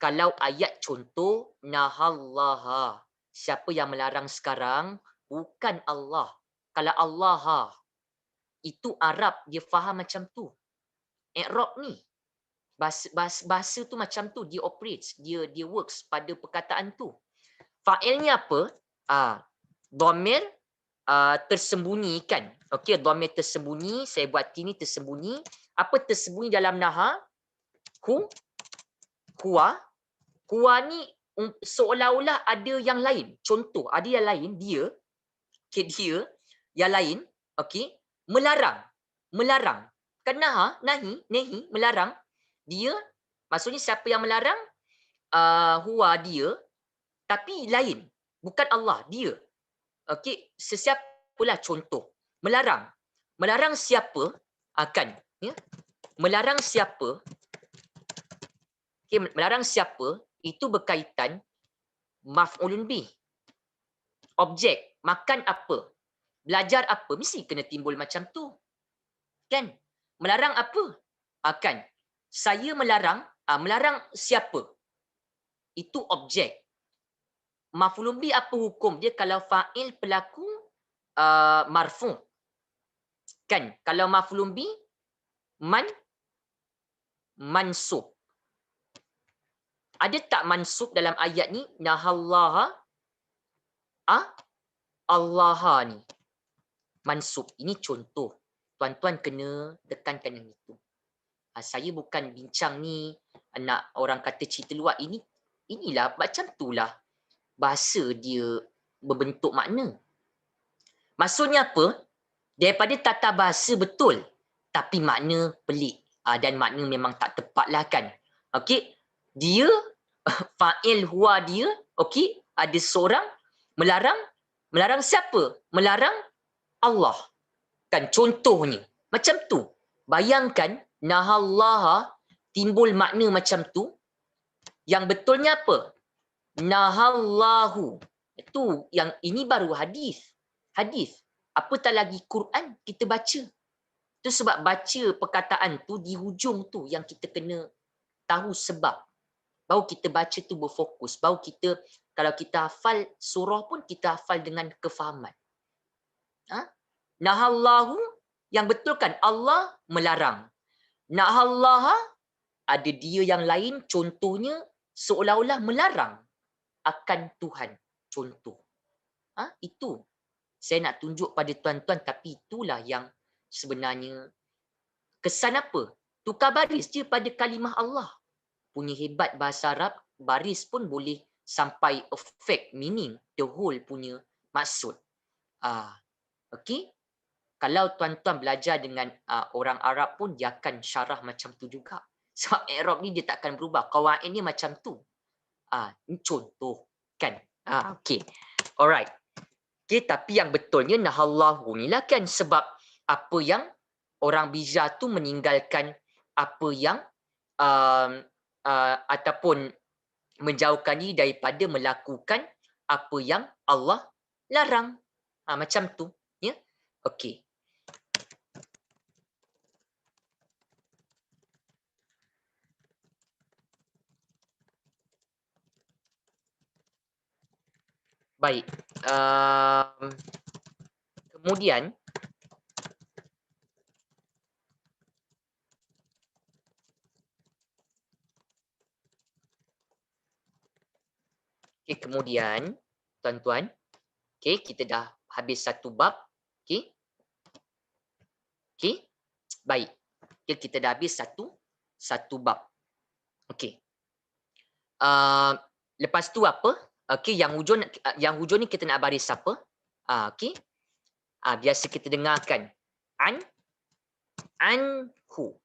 Kalau ayat contoh nahallaha, siapa yang melarang sekarang? Bukan Allah. Kalau Allah, itu Arab dia faham macam tu. I'rab ni bahasa tu macam tu, dia operates, dia works pada perkataan tu. Fa'ilnya apa? Dhamir tersembunyi kan. Okey, dhamir tersembunyi, saya buat ini tersembunyi. Apa tersembunyi dalam naha? Huwa ni seolah-olah ada yang lain. Contoh, ada yang lain, dia yang lain, okey, melarang. Kan nahi, melarang. Dia, maksudnya siapa yang melarang? Huwa, dia, tapi lain. Bukan Allah, dia. Okey, sesiapalah contoh. Melarang. Melarang siapa? Melarang siapa? Okey, melarang siapa? Itu berkaitan maf'ulun bih. Objek, makan apa? Belajar apa? Mesti kena timbul macam tu. Kan? Melarang apa? Saya melarang, melarang siapa? Itu objek. Maf'ulun bih apa hukum dia kalau fa'il pelaku marfu'? Kan? Kalau maf'ulun bih mansub. Ada tak mansub dalam ayat ni? Nahallaha Allaha ni. Mansub. Ini contoh. Tuan-tuan kena tekankan yang itu. Saya bukan bincang ni nak orang kata cerita luar. Inilah macam itulah bahasa dia berbentuk makna. Maksudnya apa? Daripada tata bahasa betul, tapi makna pelik. Dan makna memang tak tepat lah kan. Okey, dia fa'il huwa dia, okey, ada seorang melarang siapa? Melarang Allah. Kan contohnya macam tu. Bayangkan nahallaha timbul makna macam tu. Yang betulnya apa? Nahallahu. Itu yang ini baru hadis. Apatah lagi Quran kita baca. Itu sebab baca perkataan tu di hujung tu yang kita kena tahu sebab. Baru kita baca tu berfokus. Baru kita, kalau kita hafal surah pun, kita hafal dengan kefahaman. Nahallahu, yang betul kan Allah melarang. Nahallaha, ada dia yang lain, contohnya seolah-olah melarang akan Tuhan. Contoh. Itu. Saya nak tunjuk pada tuan-tuan, tapi itulah yang sebenarnya kesan apa? Tukar baris je pada kalimah Allah. Punya hebat bahasa Arab, baris pun boleh sampai affect meaning, the whole punya maksud. Okey? Kalau tuan-tuan belajar dengan orang Arab pun, dia akan syarah macam tu juga. Sebab Arab ni dia tak akan berubah. Qawaid ni macam tu. Ini contoh kan. Okey. Alright. Okey, tapi yang betulnya nahallahu ni lah kan, sebab apa yang orang bijak tu meninggalkan apa yang ataupun menjauhkan diri daripada melakukan apa yang Allah larang. Macam tu, ya. Okey. Baik. Kemudian kemudian tuan-tuan, kita dah habis satu bab. Baik. Kita dah habis satu bab. Lepas tu apa? Yang hujung ni kita nak baris apa? Biasa kita dengarkan anhu.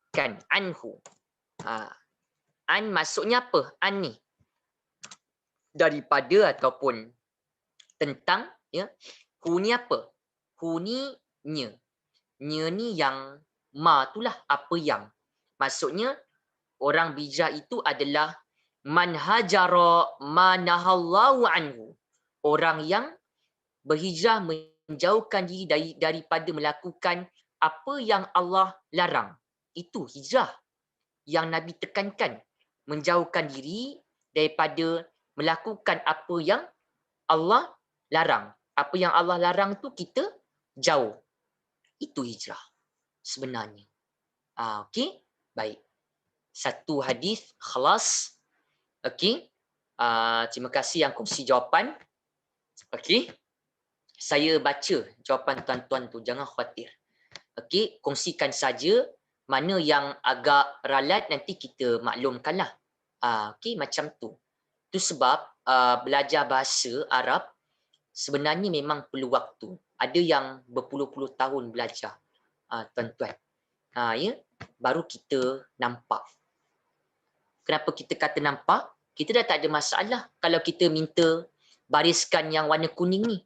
Kan, anhu. An maksudnya apa? An ni daripada ataupun tentang, ya. Hu ni apa? Hu ni nya. Nya ni yang ma itulah apa yang. Maksudnya orang bijak itu adalah man hajara ma nahallahu anhu. Orang yang berhijrah menjauhkan diri daripada melakukan apa yang Allah larang. Itu hijrah yang Nabi tekankan. Menjauhkan diri daripada melakukan apa yang Allah larang. Apa yang Allah larang tu kita jauh. Itu hijrah sebenarnya. Okey, baik. Satu hadis khalas. Okey. Terima kasih yang kongsi jawapan. Okey. Saya baca jawapan tuan-tuan tu, jangan khawatir. Okey, kongsikan saja. Mana yang agak ralat nanti kita maklumkanlah. Okey, macam tu. Itu sebab belajar bahasa Arab sebenarnya memang perlu waktu. Ada yang berpuluh-puluh tahun belajar, tuan-tuan. Ya, baru kita nampak. Kenapa kita kata nampak? Kita dah tak ada masalah kalau kita minta bariskan yang warna kuning ni.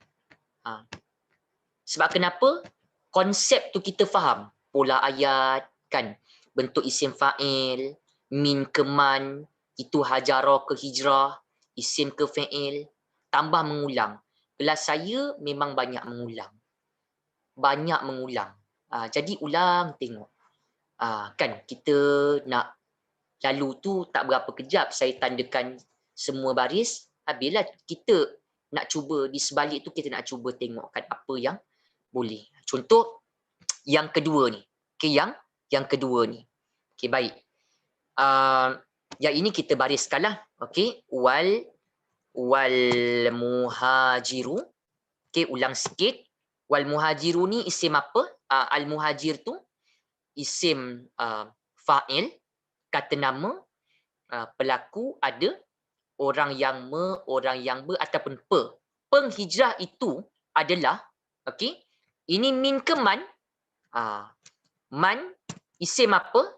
Sebab kenapa? Konsep tu kita faham. Pola ayat, kan? Bentuk isim fa'il, min ke man, itu hajara ke hijrah, isim ke fa'il, tambah mengulang. Kelas saya memang banyak mengulang. Banyak mengulang. Jadi ulang tengok. Kan kita nak lalu tu tak berapa kejap saya tandakan semua baris, habislah kita nak cuba di sebalik tu, kita nak cuba tengokkan apa yang boleh. Contoh yang kedua ni. Yang kedua ni. Baik. Yang ini kita bariskanlah. Wal muhajiru. Ulang sikit. Wal muhajiru ni isim apa? Al muhajir tu isim fa'il, kata nama. Pelaku ada orang yang orang yang ataupun penghijrah itu adalah, ini min ke man? Man isim apa?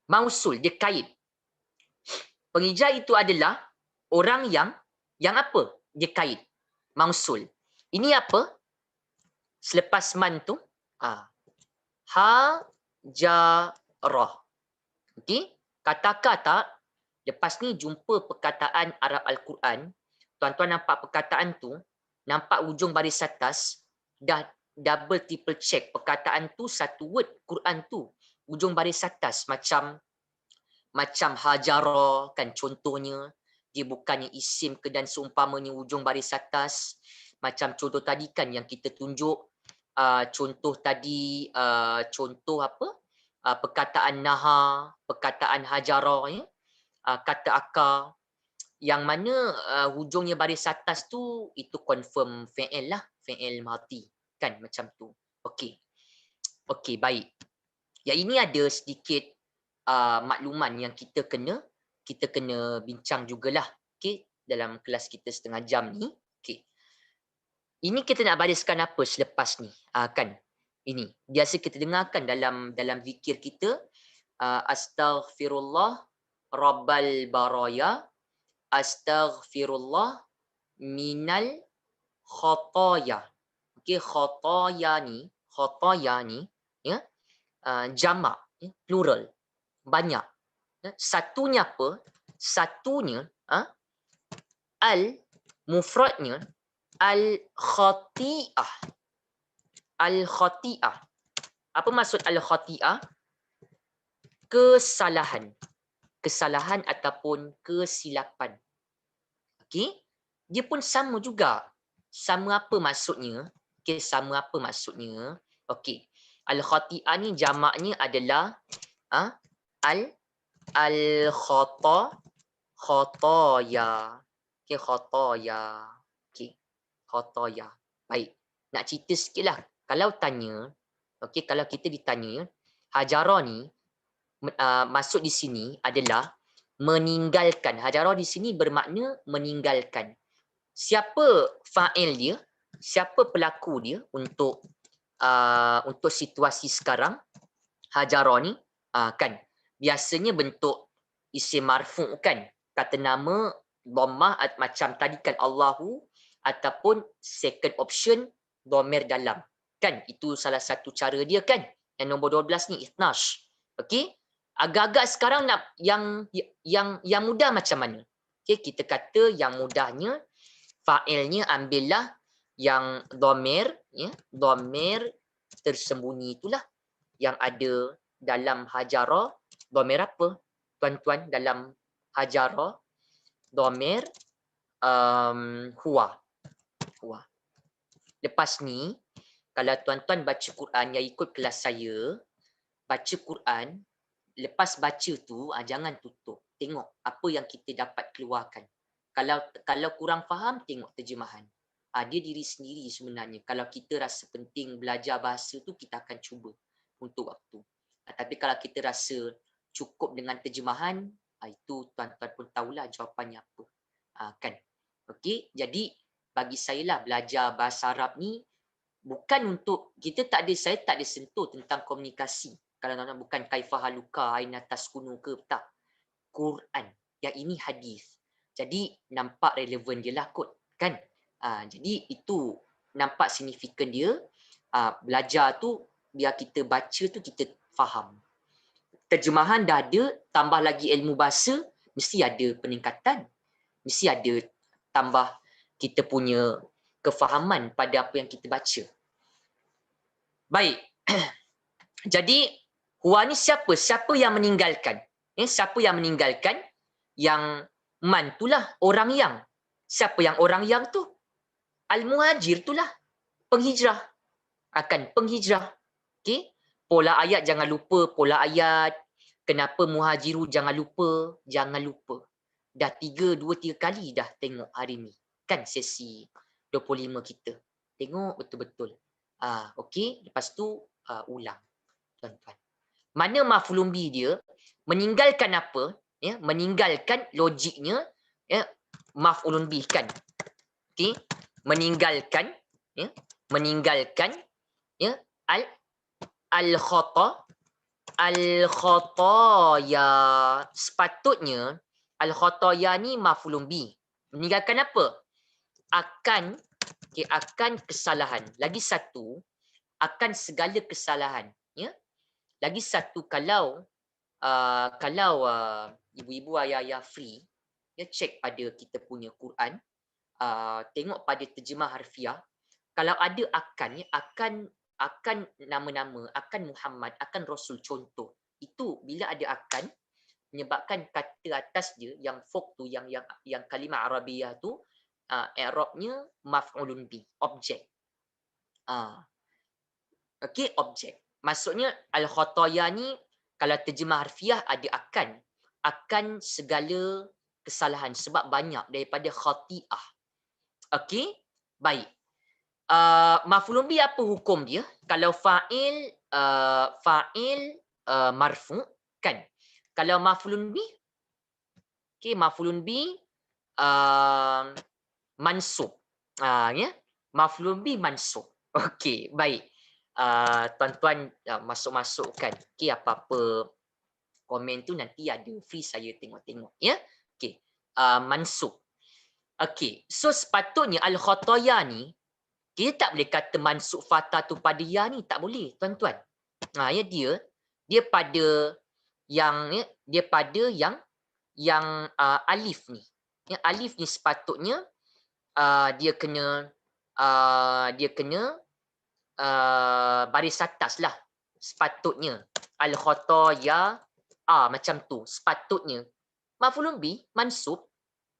Mausul, dia kait. Penghijrah itu adalah orang yang apa? Dia kait. Mausul. Ini apa? Selepas man tu, hajarah. Kata-kata, lepas ni jumpa perkataan Arab Al-Quran, tuan-tuan nampak perkataan tu, nampak ujung baris atas, dah double triple check perkataan tu satu word Quran tu, ujung baris atas macam macam hajara kan contohnya, dia bukannya isim ke dan seumpamanya ujung baris atas. Macam contoh tadi kan yang kita tunjuk, contoh tadi, contoh apa, perkataan naha, perkataan hajara ya, kata akar, yang mana hujungnya baris atas tu itu confirm fi'il lah, fi'il madhi kan macam tu. Okey. Okey, baik. Yang ini ada sedikit makluman yang kita kena bincang jugalah. Okey, dalam kelas kita setengah jam ni. Okey. Ini kita nak bariskan apa selepas ni? Kan. Ini biasa kita dengarkan dalam zikir kita, astaghfirullah rabbal baraya, astaghfirullah minal khotoya. Okey, khotoya ni ya, jamak, ya, plural, banyak. Ya. Satunya apa? Satunya al mufradnya al khati'ah. Al khati'ah. Apa maksud al khati'ah? Kesalahan. Kesalahan ataupun kesilapan. Okey? Dia pun sama juga. Sama apa maksudnya? Okey, sama apa maksudnya? Okey. Al khati'ah ni jamaknya adalah al khotoya. Okey, khotoya. Okey. Khotoya. Baik. Nak cerita sikitlah. Kalau tanya, okey, kalau kita ditanya, hajara ni maksud di sini adalah meninggalkan. Hajara di sini bermakna meninggalkan. Siapa fa'il dia? Siapa pelaku dia untuk situasi sekarang? Hajara ni kan biasanya bentuk isim marfu' kan, kata nama dhammah macam tadi kan Allahu, ataupun second option dhamir dalam kan, itu salah satu cara dia kan. Yang nombor 12 ni ithnash. Okey, agak-agak sekarang nak yang mudah macam mana? Okey, kita kata yang mudahnya fa'ilnya ambillah yang dhamir ya, dhamir tersembunyi itulah yang ada dalam hajara. Dhamir apa tuan-tuan dalam hajara? Dhamir huwa. Huwa. Lepas ni kalau tuan-tuan baca Quran yang ikut kelas saya, baca Quran, lepas baca tu jangan tutup. Tengok apa yang kita dapat keluarkan. Kalau kurang faham, tengok terjemahan. Dia diri sendiri sebenarnya. Kalau kita rasa penting belajar bahasa tu, kita akan cuba untuk waktu. Tapi kalau kita rasa cukup dengan terjemahan, itu tuan-tuan pun tahulah jawapannya apa. Kan? Okey, jadi bagi saya lah belajar bahasa Arab ni bukan untuk kita saya tak ada sentuh tentang komunikasi. Kalau tuan-tuan bukan kaifahaluka, aina taskunu ke, tak. Quran. Yang ini hadis. Jadi nampak relevan dia lah kot, kan? Jadi itu nampak signifikan dia. Belajar tu biar kita baca tu kita faham. Terjemahan dah ada, tambah lagi ilmu bahasa, mesti ada peningkatan. Mesti ada tambah kita punya kefahaman pada apa yang kita baca. Baik. Jadi huwa ni siapa? Siapa yang meninggalkan? Siapa yang meninggalkan? Yang man itulah orang yang. Siapa yang orang yang tu? Al-muhajir itulah. Penghijrah. Penghijrah. Okey. Pola ayat jangan lupa. Pola ayat. Kenapa muhajiru jangan lupa. Jangan lupa. Dah 3 kali dah tengok hari ni. Kan sesi 25 kita. Tengok betul-betul. Okey. Lepas tu ulang. Tuan-tuan. Mana maf'ulun bi dia? Meninggalkan apa? Ya, meninggalkan logiknya ya, maf'ulun bih kan. Okey, meninggalkan ya, meninggalkan ya al khataya. Sepatutnya al khataya ni maf'ulun bih. Meninggalkan apa? Akan akan kesalahan. Lagi satu, akan segala kesalahan, ya. Lagi satu, kalau ibu-ibu ayah-ayah free, ya, cek pada kita punya Quran, tengok pada terjemah harfiah, kalau ada akan, ya, akan nama-nama, akan Muhammad, akan Rasul, contoh. Itu bila ada akan, menyebabkan kata atas dia yang fok tu, yang kalimah Arabiyah tu i'rabnya maf'ulun bi, objek. Okey, objek. Maksudnya al-khataya ni kalau terjemah harfiah ada akan segala kesalahan sebab banyak daripada khati'ah. Okey, baik. Maf'ulun bi apa hukum dia? Kalau fa'il marfu' kan. Kalau maf'ulun bi, okey, maf'ulun bi mansub. Ya. Maf'ulun bi mansub. Okey, baik. Tuan-tuan masuk-masukkan. Okey, apa-apa komen tu nanti ada free saya tengok-tengok ya. Okey. Mansub. Okey, so sepatutnya al-khataya ni kita tak boleh kata mansub fatah tu pada ya ni, tak boleh tuan-tuan. Ya dia pada yang alif ni. Yang alif ni sepatutnya dia kena baris atas lah sepatutnya. Al-khataya macam tu sepatutnya. Maf'ulun bi mansub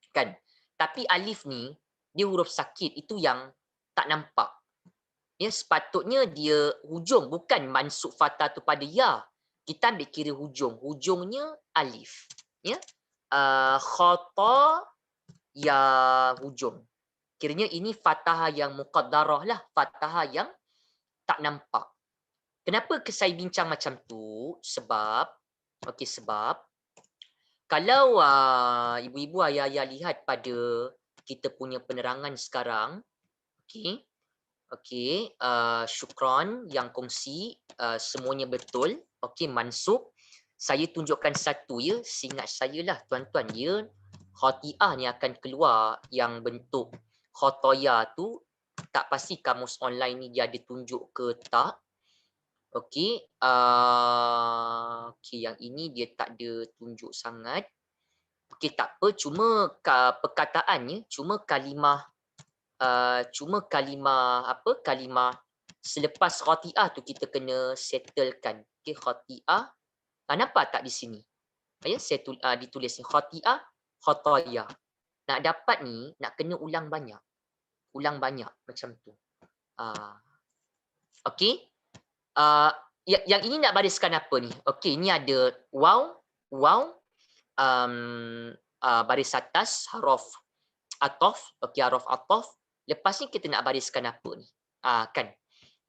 kan. Tapi alif ni dia huruf sakit, itu yang tak nampak. Ya, sepatutnya dia hujung, bukan mansub fatah tu pada ya. Kita ambil kira hujung. Hujungnya alif. Ya. Khata ya hujung. Kiranya ini fathah yang muqaddarah lah, fathah yang tak nampak. Kenapa saya bincang macam tu? Sebab kalau ibu-ibu ayah-ayah lihat pada kita punya penerangan sekarang, syukran yang kongsi, semuanya betul. Okey, mansub. Saya tunjukkan satu ya, seingat saya lah tuan-tuan, ya khati'ah ni akan keluar yang bentuk khataya tu. Tak pasti kamus online ni dia ada tunjuk ke tak. Okey, yang ini dia tak ada tunjuk sangat. Okey, tak apa, cuma perkataannya, cuma kalimah selepas khati'ah tu kita kena settlekan. Okey, khati'ah. Nampak tak di sini? Ya, saya ditulis ni khati'ah, khataya. Nak dapat ni nak kena ulang banyak. Ulang banyak macam tu. Okey. Yang ini nak bariskan apa ni? Okey, ini ada waw, baris atas haraf atof. Okey, haraf atof. Lepas ni kita nak bariskan apa ni? Kan.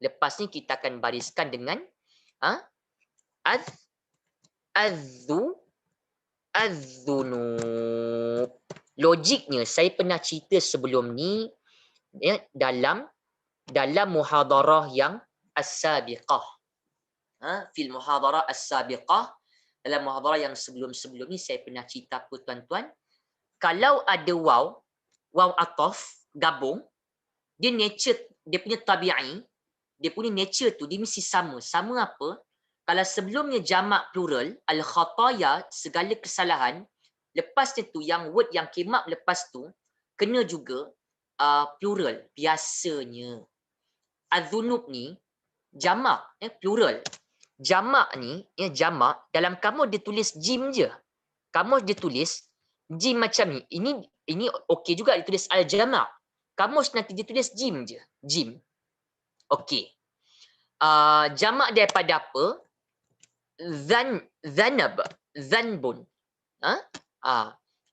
Lepas ni kita akan bariskan dengan az-zunub. Logiknya saya pernah cerita sebelum ni ya, dalam muhadarah yang as-sabiqah. Fil muhadarah as-sabiqah, dalam muhadarah yang sebelum-sebelum ni saya pernah cerita apa tuan-tuan? Kalau ada waw atof gabung, dia nature, dia punya tabi'i, dia punya nature tu dia mesti sama. Sama apa? Kalau sebelumnya jamak plural, al-khataya, segala kesalahan, lepas tu yang word yang came up lepas tu kena juga plural biasanya. Az-zunub ni jamak, plural. Jamak ni, jamak dalam kamus dia tulis jim je. Kamus dia tulis jim macam ni. Ini okey juga ditulis al-jamak. Kamus nanti dia tulis jim je. Jim. Okey. Jamak daripada apa? Zanab. Zanbun.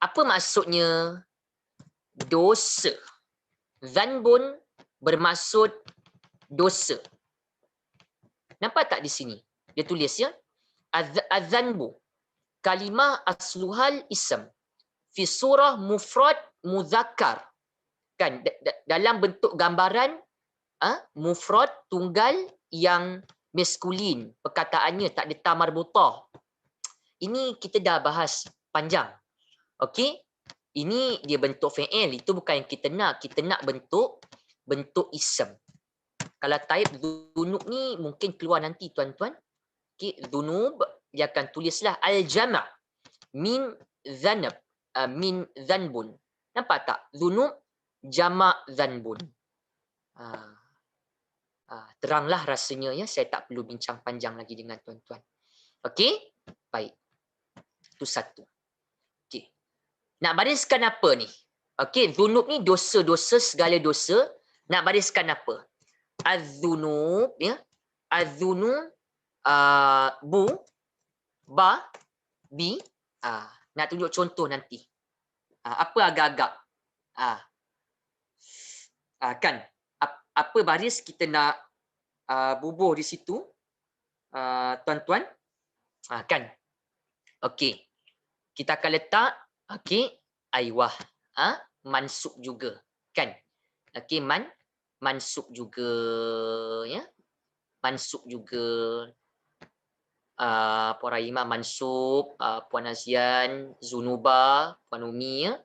Apa maksudnya dosa? Zanbun bermaksud dosa. Nampak tak di sini? Dia tulis ya. Az-zanbu kalimah asluhal ism fi surah mufrad muzakkar. Kan dalam bentuk gambaran mufrad tunggal yang maskulin, perkataannya tak ada ta marbutah. Ini kita dah bahas panjang. Okey? Ini dia bentuk fi'il, itu bukan yang kita nak. Kita nak bentuk ism. Kalau type dhunub ni mungkin keluar nanti tuan-tuan. Okey, dhunub dia akan tulislah al-jama' min dhanab, min dhanbun. Nampak tak? Dhunub jama' dhanbun. Teranglah rasanya ya, saya tak perlu bincang panjang lagi dengan tuan-tuan. Okey? Baik. Itu satu. Okey. Nak bariskan apa ni? Okey, dzunub ni dosa-dosa, segala dosa. Nak bariskan apa? Az-dzunub, ya. Az-dzunub, bu, ba, bi. Nak tunjuk contoh nanti. Apa agak-agak? Kan? Apa baris kita nak bubuh di situ? Tuan-tuan? Kan? Okey. Kita akan letak, okey, aiwah. Mansub juga. Kan? Okey, mansub juga. Ya. Mansub juga. Puan Rahimah mansub, Puan Azian, Zunuba, Puan Umi, ya.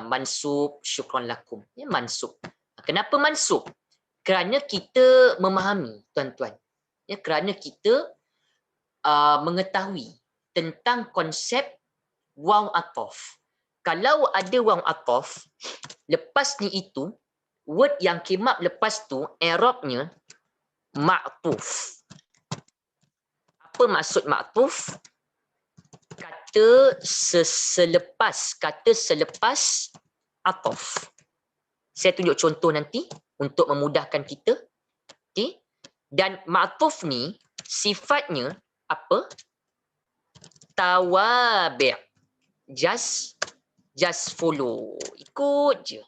Mansub, syukran lakum. Ya, mansub. Kenapa mansub? Kerana kita memahami, tuan-tuan. Ya, kerana kita mengetahui tentang konsep waw atof. Kalau ada waw atof, lepas ni itu, word yang came up lepas tu, i'rabnya ma'tuf. Apa maksud ma'tuf? Kata selepas atof. Saya tunjuk contoh nanti untuk memudahkan kita. Okay? Dan ma'tuf ni sifatnya apa? Tawabi'. Just follow. Ikut je.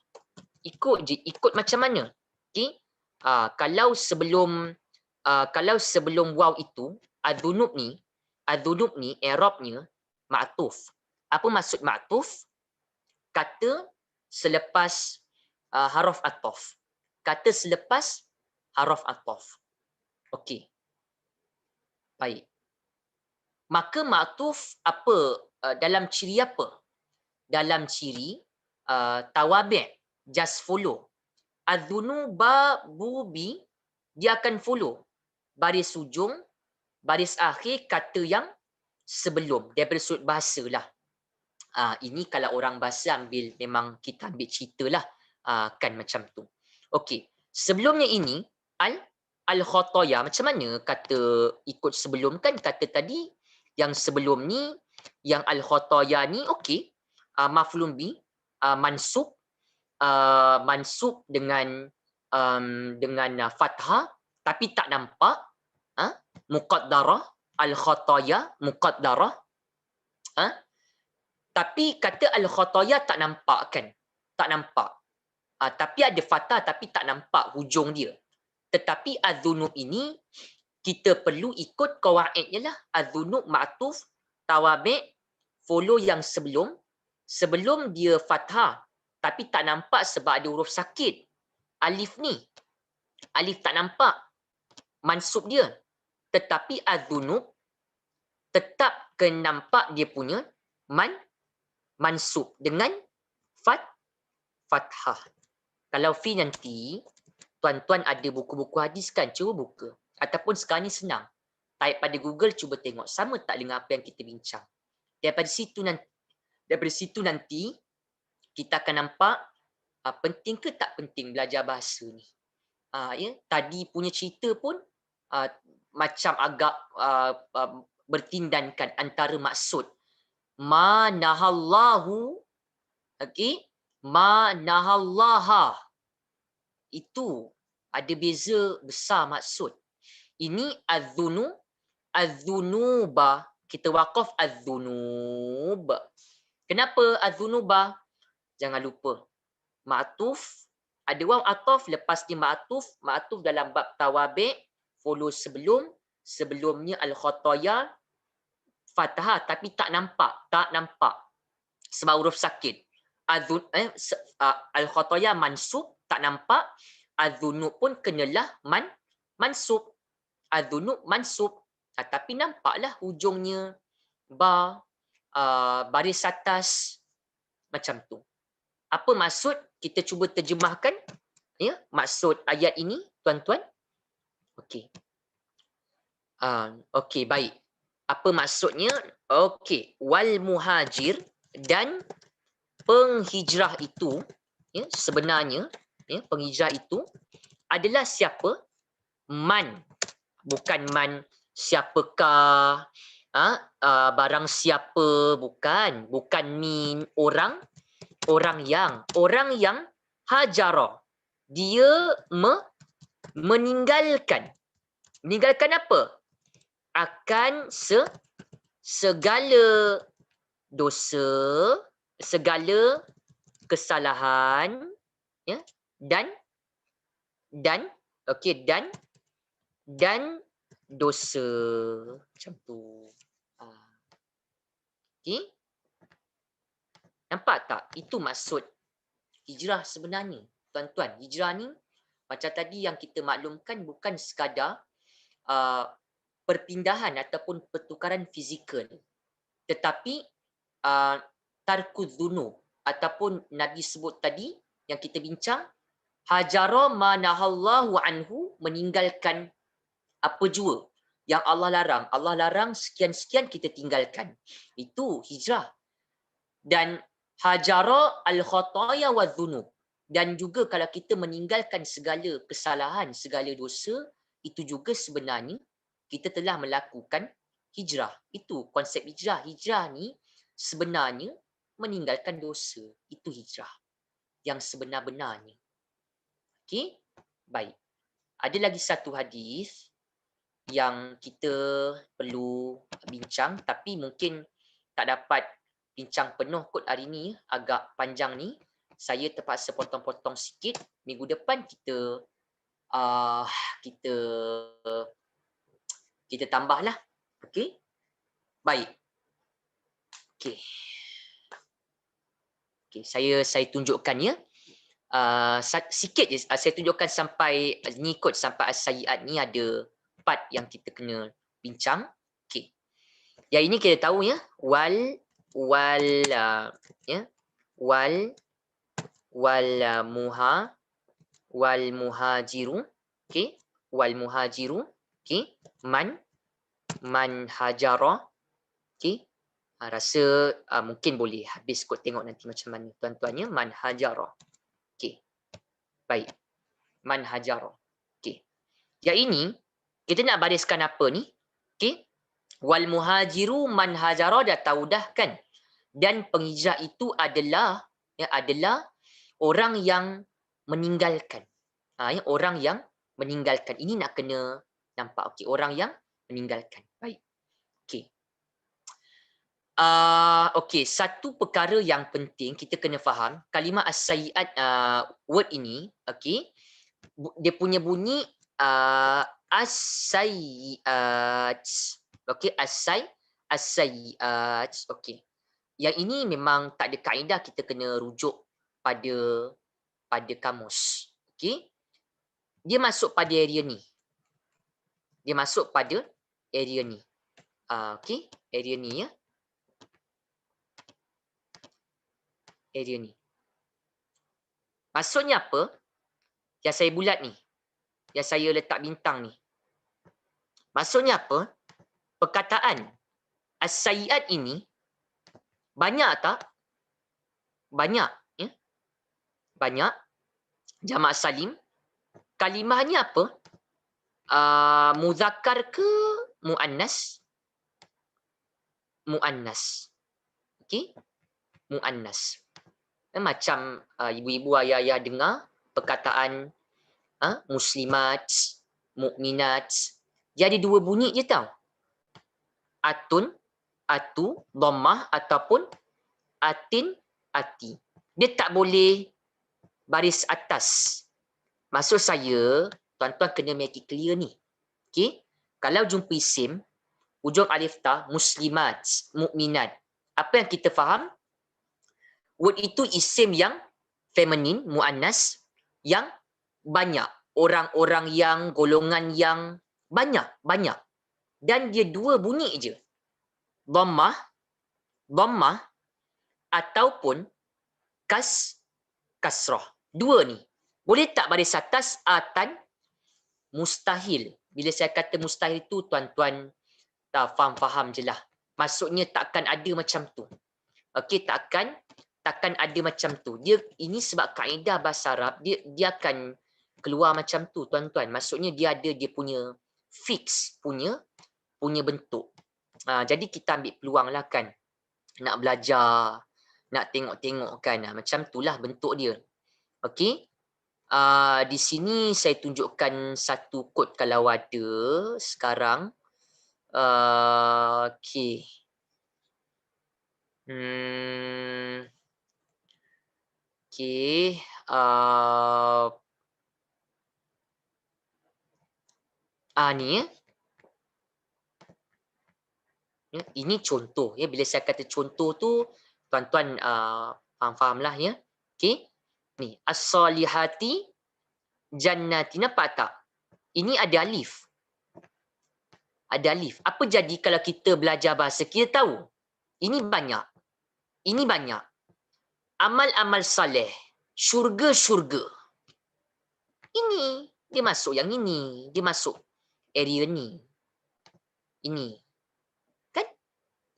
Ikut macam mana? Okay? Kalau sebelum waw itu, adzunub ni i'rabnya ma'tuf. Apa maksud ma'tuf? Kata selepas haraf atof. Kata selepas haraf atof. Okey. Baik. Maka ma'tuf apa? Dalam ciri apa? Dalam ciri tawabi', just follow. Adzunuba bubi, dia akan follow baris ujung, baris akhir kata yang sebelum. Daripada sudut bahasa lah. Ini kalau orang bahasa memang kita ambil cerita lah. Kan macam tu. Okey. Sebelumnya ini, al-khotoya. Macam mana kata ikut sebelum kan? Kata tadi, yang sebelum ni, yang al-khotoya ni, okey. Maf'ulun bi, mansub. Mansub dengan fathah. Tapi tak nampak. Muqaddarah. Al-khotoya, muqaddarah. Tapi kata al-khotoya tak nampak kan? Tak nampak. Tapi ada fathah tapi tak nampak hujung dia. Tetapi adzunub ini kita perlu ikut qawaidnya lah. Adzunub ma'tuf, tawabi', follow yang sebelum. Sebelum dia fathah tapi tak nampak sebab ada huruf sakit. Alif ni. Alif tak nampak. Mansub dia. Tetapi adzunub tetap kena nampak dia punya mansub dengan fathah. Kalau fi nanti, tuan-tuan ada buku-buku hadis kan? Cuba buka. Ataupun sekarang ni senang. Type pada Google, cuba tengok. Sama tak dengan apa yang kita bincang? Daripada situ nanti, kita akan nampak penting ke tak penting belajar bahasa ni. Ya? Tadi punya cerita pun macam agak bertindankan antara maksud. Ma nahallahu, okey, ma nahallaha. Itu ada beza besar maksud. Ini az-zunuba, kita waqaf az-zunub. Kenapa az-zunuba? Jangan lupa. Ma'tuf, ada waw ataf lepas ni ma'tuf, ma'tuf dalam bab tawabi', follow sebelumnya al-khotoya, fathah tapi tak nampak sebab huruf sakit. Al-khotoya mansub, tak nampak. Az-zunub pun kenalah mansub. Az-zunub mansub. Tapi nampaklah hujungnya ba, baris atas macam tu. Apa maksud? Kita cuba terjemahkan ya, maksud ayat ini, tuan-tuan. Okey. Okey, baik. Apa maksudnya? Okey, wal muhajir, dan penghijrah itu, ya, sebenarnya ya, penghijrah itu adalah siapa? Man. Bukan man siapakah, Barang siapa, bukan min orang yang hajara, dia meninggalkan apa? Akan segala dosa, segala kesalahan, ya, dan okey, dan dosa, macam tu. Okey, nampak tak? Itu maksud hijrah sebenarnya, tuan-tuan. Hijrah ni macam tadi yang kita maklumkan, bukan sekadar perpindahan ataupun pertukaran fizikal, tetapi tarkudz dzunub, ataupun Nabi sebut tadi yang kita bincang, hajara ma nahallahu anhu, meninggalkan apa jua yang Allah larang. Allah larang sekian-sekian, kita tinggalkan. Itu hijrah. Dan hajara al-khataya wa dzunub, dan juga kalau kita meninggalkan segala kesalahan, segala dosa, itu juga sebenarnya kita telah melakukan hijrah. Itu konsep hijrah. Hijrah ni sebenarnya meninggalkan dosa. Itu hijrah yang sebenar-benarnya. Okey? Baik. Ada lagi satu hadis yang kita perlu bincang, tapi mungkin tak dapat bincang penuh kot hari ni, agak panjang ni. Saya terpaksa potong-potong sikit. Minggu depan kita kita tambahlah. Okey? Baik. Okey. Okey, saya tunjukkan ya. Sikit je saya tunjukkan sampai ni kot, sampai as-sayyi'at ni ada part yang kita kena bincang. Okey. Yang ini kita tahu ya, wal muhajiru, okey, wal muhajiru, okey, man hajara, okey. Rasa mungkin boleh habis kot, tengok nanti macam mana tuan-tuan ya, man hajara. Okey. Baik. Man hajara. Okey. Yang ini kita nak bariskan apa ni? Okey. Wal muhajiru man hajara, dah tahu dah kan? Dan penghijrah itu adalah orang yang meninggalkan. Orang yang meninggalkan. Ini nak kena nampak. Okey, orang yang meninggalkan. Baik. Okey. Okey, satu perkara yang penting kita kena faham, kalimah as-sayyi'at, word ini, okey, dia punya bunyi as-sayyi'at. Okey, as-sayyi'at. Okey. Yang ini memang tak ada kaedah, kita kena rujuk pada kamus. Okey. Dia masuk pada area ni. Okey, area ni ya. Area ni. Maksudnya apa? Yang saya bulat ni. Yang saya letak bintang ni. Maksudnya apa? Perkataan as-sayyi'at ini banyak tak? Banyak. Ya? Banyak. Jamak salim. Kalimahnya apa? Muzakkar ke muannas? Muannas. Okey? Muannas. Macam ibu-ibu, ayah-ayah dengar perkataan muslimat, mukminat. Dia ada dua bunyi je tau. Atun, atu, dhammah, ataupun atin, ati. Dia tak boleh baris atas. Maksud saya, tuan-tuan kena make it clear ni. Okey? Kalau jumpa isim, hujung alif ta, muslimat, mukminat. Apa yang kita faham? Word itu isim yang feminin, muannas, yang banyak. Orang-orang yang, golongan yang banyak. Dan dia dua bunyi je. Dhammah, ataupun kasrah. Dua ni. Boleh tak baris atas? Atan, mustahil. Bila saya kata mustahil tu, tuan-tuan tak faham je lah. Maksudnya takkan ada macam tu. Okey, takkan ada macam tu. Ini sebab kaedah bahasa Arab, dia akan keluar macam tu, tuan-tuan. Maksudnya dia ada dia punya fix punya bentuk. Jadi kita ambil peluang lah kan. Nak belajar, nak tengok-tengok kan. Macam itulah bentuk dia. Okey. Di sini saya tunjukkan satu kod kalau ada sekarang. Okey. Okey. Ni ya. Ini contoh ya. Bila saya kata contoh tu, tuan-tuan faham-fahamlah ya. Okey. Ni as-salihati jannati. Nampak tak? Ini ada alif. Ada alif. Apa jadi kalau kita belajar bahasa? Kita tahu. Ini banyak. Ini banyak. Amal-amal saleh. Syurga-syurga. Ini. Dia masuk yang ini. Dia masuk area ni. Ini. Kan?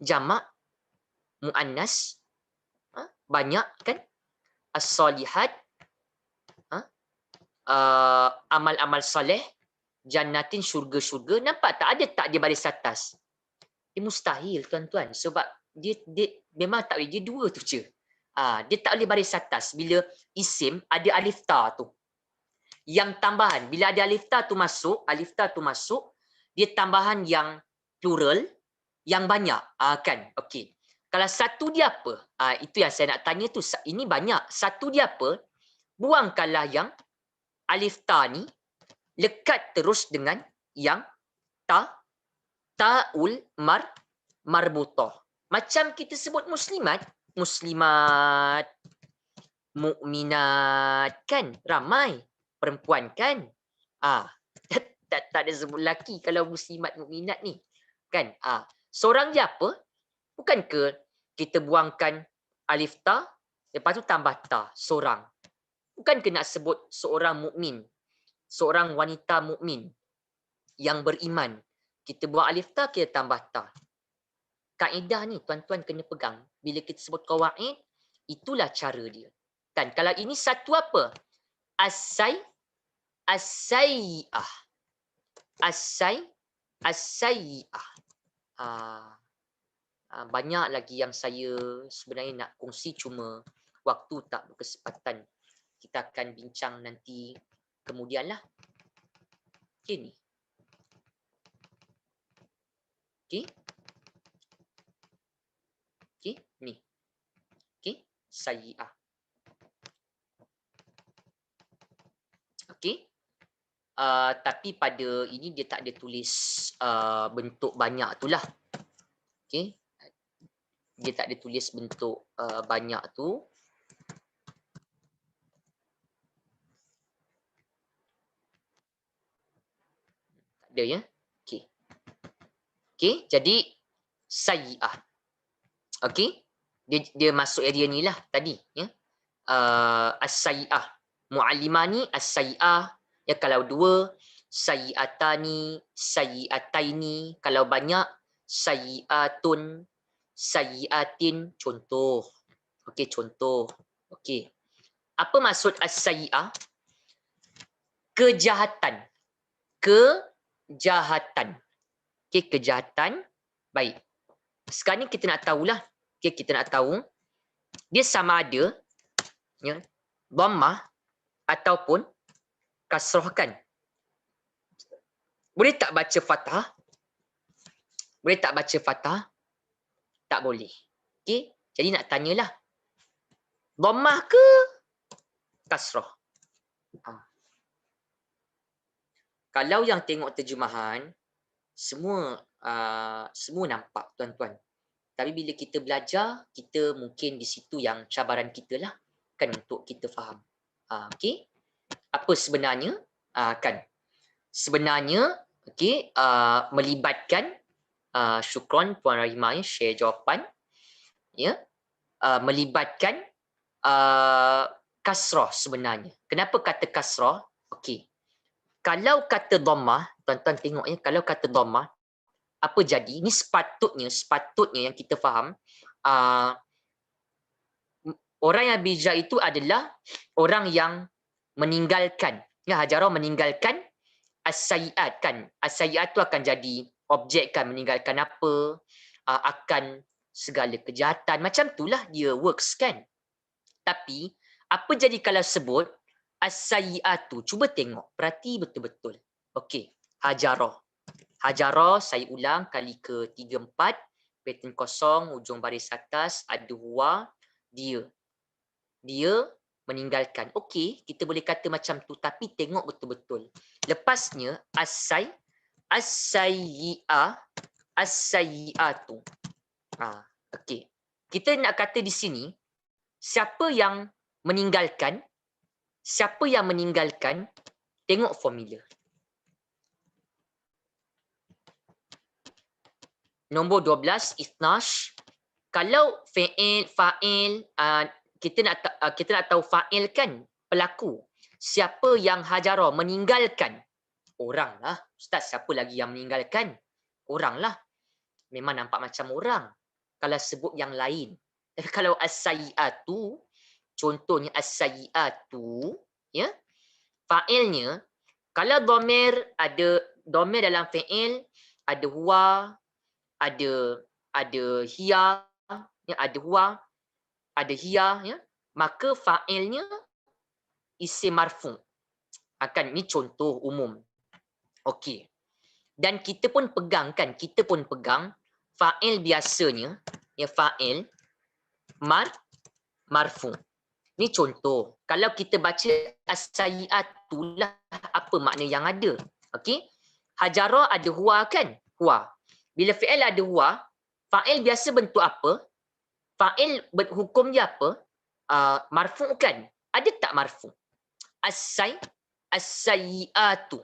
Jamak. Muannas. Banyak kan? As-salihat. Amal-amal saleh. Jannatin, syurga-syurga. Nampak tak? Ada tak dia baris atas? Dia mustahil tuan-tuan. Sebab dia memang tak boleh. Dia dua tu je. Dia tak boleh baris atas. Bila isim ada alif ta tu. Yang tambahan. Bila ada alif ta tu masuk. Dia tambahan yang plural. Yang banyak. Kan? Okey. Kalau satu dia apa? Itu yang saya nak tanya tu. Ini banyak. Satu dia apa? Buangkanlah yang alif ta ni. Lekat terus dengan yang ta'ul marbutah. Macam kita sebut muslimat, mukminat kan, ramai perempuan kan. Tak ada sebut lelaki kalau muslimat mukminat ni. Kan? Seorang dia apa? Bukan ke kita buangkan alif ta, lepas tu tambah ta, seorang. Bukan ke nak sebut seorang mukmin, seorang wanita mukmin yang beriman. Kita buang alif ta, kita tambah ta. Kaedah ni tuan-tuan kena pegang. Bila kita sebut qawaid, itulah cara dia. Kan kalau ini satu apa? As-sayyi'ah. As-sayyi'ah. Banyak lagi yang saya sebenarnya nak kongsi, cuma waktu tak berkesempatan. Kita akan bincang nanti kemudian lah. Okey ni. Okey. Okey, ni. Okey, sayyi'ah. Okey. Tapi pada ini dia tak ada tulis bentuk banyak tu lah. Okey. Dia tak ada tulis bentuk banyak tu. Tak ada ya. Okey. Okey, jadi sayyi'ah. Okey. Dia masuk area ni lah tadi ya. As-sayyi'ah. Mu'allimah ni as-sayyi'ah. Ya, kalau dua, sayyi'atani, sayyi'ataini. Kalau banyak, sayyi'atun, sayyi'atin. Contoh. Okey, contoh. Okey. Apa maksud as-sayyi'ah? Kejahatan. Kejahatan. Okey, kejahatan. Baik. Sekarang ni kita nak tahulah. Okey, kita nak tahu. Dia sama ada ya, dhammah ataupun kasrah kan. Boleh tak baca fathah? Boleh tak baca fathah? Tak boleh. Okey, jadi nak tanyalah. Dhammah ke kasrah? Kalau yang tengok terjemahan, semua nampak tuan-tuan. Tapi bila kita belajar, kita mungkin di situ yang cabaran kita lah kan untuk kita faham. Okey. Apa sebenarnya? Kan. Sebenarnya okey, melibatkan syukron Puan Rahimah share jawapan. Ya. Melibatkan kasrah sebenarnya. Kenapa kata kasrah? Okey. Kalau kata dhammah, tuan-tuan tengok ya, kalau kata dhammah, apa jadi? Ini sepatutnya yang kita faham, orang yang bijak itu adalah orang yang meninggalkan. Ya, Hajarah meninggalkan as-sayyi'at kan. As-sayyi'at tu akan jadi objek kan meninggalkan apa, akan segala kejahatan. Macam itulah dia works kan. Tapi apa jadi kalau sebut as-sayyi'atu? Cuba tengok, perhati betul-betul. Okey, hajarah. Hajarah, saya ulang kali ke-3 4, pattern kosong, ujung baris atas, ada huwa, dia. Dia meninggalkan. Okey, kita boleh kata macam tu, tapi tengok betul-betul. Lepasnya as-sayyi'ah, as-sayyi'atu. Okey. Kita nak kata di sini, siapa yang meninggalkan? Siapa yang meninggalkan? Tengok formula. Nombor 12, ithnash. Kalau fa'il, kita nak tahu fa'il kan, pelaku. Siapa yang hajarah, meninggalkan? Orang lah. Ustaz, siapa lagi yang meninggalkan? Orang lah. Memang nampak macam orang kalau sebut yang lain. Tapi kalau as-sayyi'atu, contohnya as-sayyi'atu, ya, fa'ilnya, kalau domir dalam fi'il, ada huwa, ada hiya, ya, ada huwa, ada hiya, ya, maka fa'ilnya isim marfu'. Akan ni contoh umum. Okey. Dan kita pun pegang kan, fa'il biasanya, ya, fa'il marfu'. Ni contoh. Kalau kita baca as-sayyi'atu lah, apa makna yang ada? Okey. Hajarah ada huwa kan? Huwa. Bila fi'il ada huwa, fa'il biasa bentuk apa? Fa'il hukum dia apa? Marfu' kan? Ada tak marfu'? As-sayyi'atu.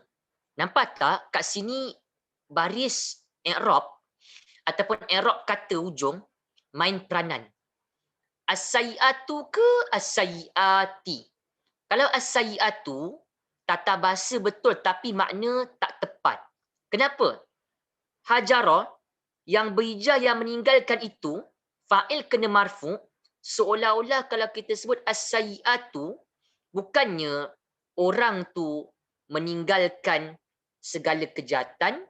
Nampak tak? Kat sini baris i'rab ataupun i'rab kata ujung main peranan. As-sayyi'atu ke as-sayyi'ati? Kalau as-sayyi'atu, tata bahasa betul tapi makna tak tepat. Kenapa? Hajarah yang berijah yang meninggalkan itu, fa'il kena marfu', seolah-olah kalau kita sebut as-sayyi'atu, bukannya orang tu meninggalkan segala kejahatan,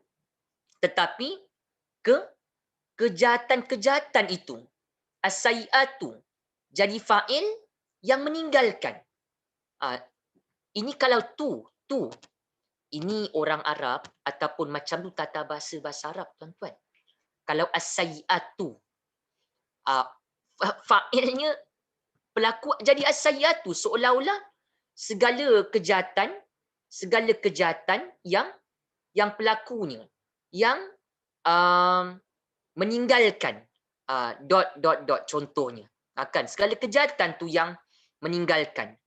tetapi kejahatan-kejahatan itu. As-sayyi'atu jadi fa'il yang meninggalkan. Ini kalau tu. Ini orang Arab ataupun macam tu tata bahasa Arab, tuan-tuan. Kalau as-sayyi'atu, fa'ilnya pelaku jadi as-sayyi'atu, seolah-olah segala kejahatan yang pelakunya, yang meninggalkan, contohnya. Kan segala kejahatan tu yang meninggalkan.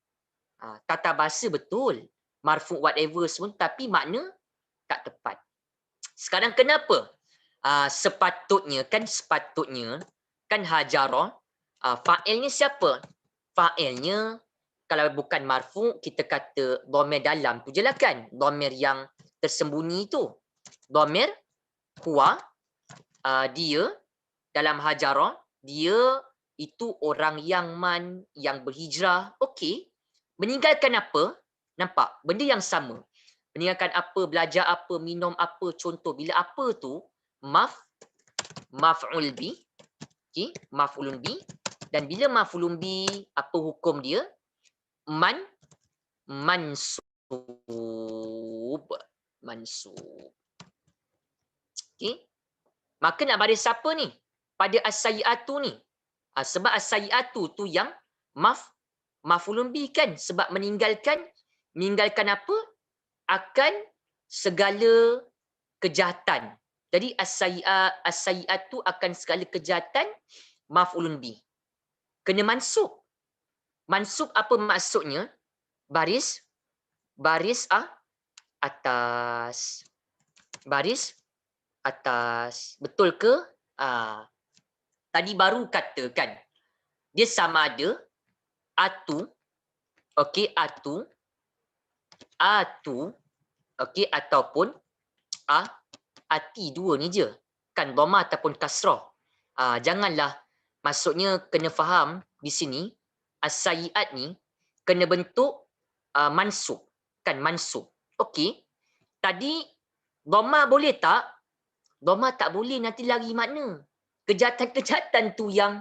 Tata bahasa betul, marfu' whatever semua, tapi makna tak tepat. Sekarang kenapa? Sepatutnya kan hajarah, fa'ilnya siapa? Fa'ilnya kalau bukan marfu', kita kata dhamir dalam tu je lah kan. Dhamir yang tersembunyi tu. Dhamir huwa, dia dalam hajarah, dia itu orang yang berhijrah. Okey. Meninggalkan apa? Nampak? Benda yang sama. Meninggalkan apa, belajar apa, minum apa, contoh. Bila apa tu, maf'ul bi. Okay? Maf'ulun bi. Dan bila maf'ulun bi, apa hukum dia? Mansub. Okay? Maka nak baris siapa ni? Pada as-sayyi'atu ni. Sebab as-sayyi'atu tu yang maf'ulun bi kan, sebab meninggalkan apa? Akan segala kejahatan. Jadi as-sayyi'atu akan segala kejahatan, maf'ulun bi. Kena mansub. Mansub apa maksudnya? Baris atas. Baris atas. Betul ke? Tadi baru katakan dia sama ada atu, okey, atu, okey, ataupun ati, dua ni je. Kan dhamma ataupun kasrah. Janganlah, maksudnya kena faham di sini as-sayyi'at ni kena bentuk mansub. Kan mansub. Okey. Tadi dhamma boleh tak? Dhamma tak boleh, nanti lari mana? Kejahatan-kejahatan tu yang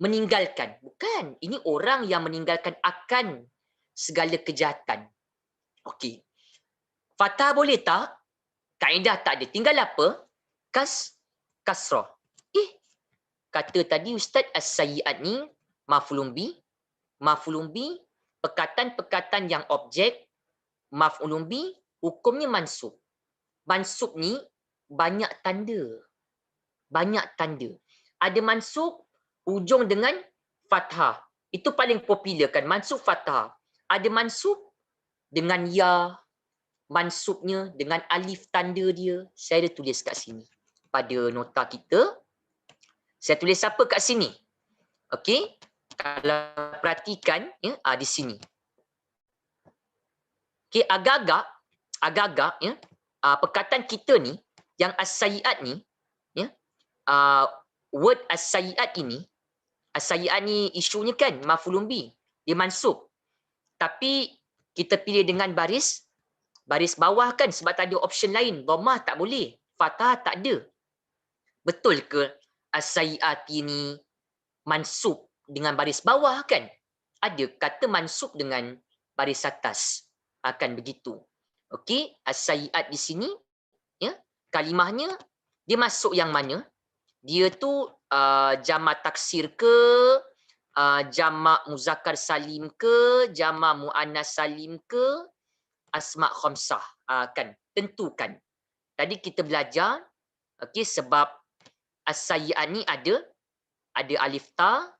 meninggalkan. Bukan. Ini orang yang meninggalkan akan segala kejahatan. Okey. Fathah boleh tak? Kaedah tak ada. Tinggal apa? Kasrah. Kata tadi Ustaz as-sayyi'at ni maf'ulun bi. Maf'ulun bi, perkataan-perkataan yang objek. Maf'ulun bi, hukumnya mansub. Mansub ni banyak tanda. Banyak tanda. Ada mansub ujung dengan fathah. Itu paling popular kan, mansub fathah. Ada mansub dengan ya, mansubnya dengan alif tanda dia. Saya ada tulis kat sini pada nota kita. Saya tulis apa kat sini? Okey, kalau perhatikan ya, di sini. Okey, agak-agak ya, perkataan kita ni yang as-sayyi'at ni ya, word as-sayyi'at ini, as-sayyi'at ni isunya kan maf'ulun bi, dia mansub. Tapi kita pilih dengan baris bawah kan, sebab tak ada option lain. Dhammah tak boleh, fathah tak ada. Betul ke as-sayyi'at ini mansub dengan baris bawah kan? Ada kata mansub dengan baris atas. Akan begitu. Okey, as-sayyi'at di sini ya, kalimahnya dia masuk yang mana? Dia tu jamak taksir ke, jamak muzakkar salim ke, jamak muannas salim ke, asma' khamsah, kan tentukan. Tadi kita belajar okey, sebab as-sayyi'at ni ada alif ta,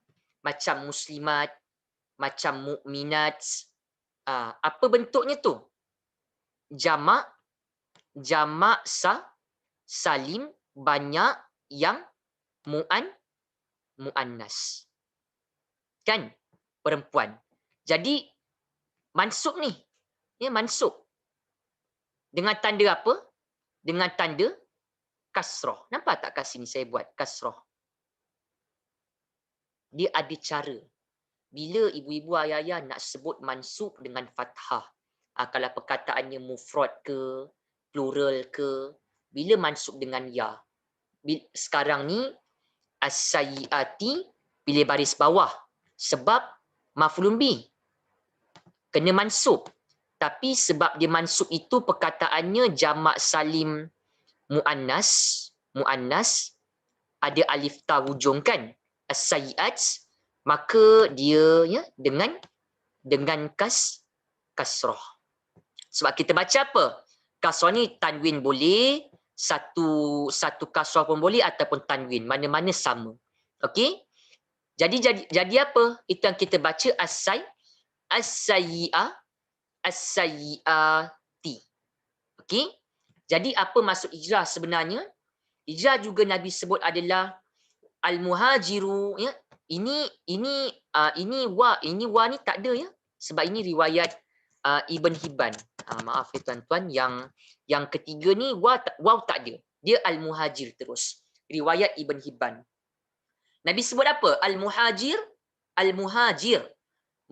macam muslimat, macam mukminat. Apa bentuknya tu? Jamak salim, banyak yang muannas. Kan? Perempuan. Jadi mansub ni, ya mansub. Dengan tanda apa? Dengan tanda kasrah. Nampak tak kat sini saya buat kasrah? Dia ada cara. Bila ibu-ibu ayah-ayah nak sebut mansub dengan fathah, kalau perkataannya mufrad ke, plural ke, bila mansub dengan ya. Sekarang ni as-sayyi'ati pilih baris bawah sebab maf'ulun bi. Kena mansub. Tapi sebab dia mansub itu perkataannya jamak salim muannas, ada alif ta hujung kan? As-sayyi'at, maka dia ya dengan kasrah. Sebab kita baca apa? Kasrah ni tanwin boleh, satu kasrah pun boleh ataupun tanwin, mana-mana sama. Okey? Jadi apa? Itu yang kita baca as-sayyi'ati. Okey? Jadi apa maksud hijrah sebenarnya? Hijrah juga Nabi sebut adalah al-muhajiru ya. Ini wa ni tak ada ya. Sebab ini riwayat Ibn Hibban. Maaf ya tuan-tuan, yang ketiga ni waw tak ada. Dia al-muhajir terus. Riwayat Ibn Hibban. Nabi sebut apa? Al-muhajir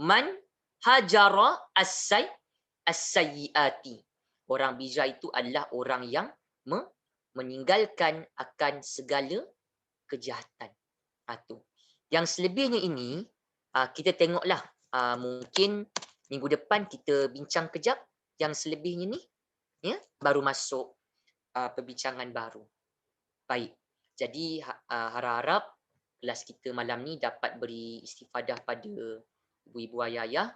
man hajara as-sayyi'ati. Orang bijak itu adalah orang yang meninggalkan akan segala kejahatan. Tu. Yang selebihnya ini kita tengoklah, mungkin minggu depan kita bincang kejap yang selebihnya ni ya, baru masuk perbincangan baru. Baik. Jadi harap-harap kelas kita malam ni dapat beri istifadah pada ibu-ibu ayah-ayah.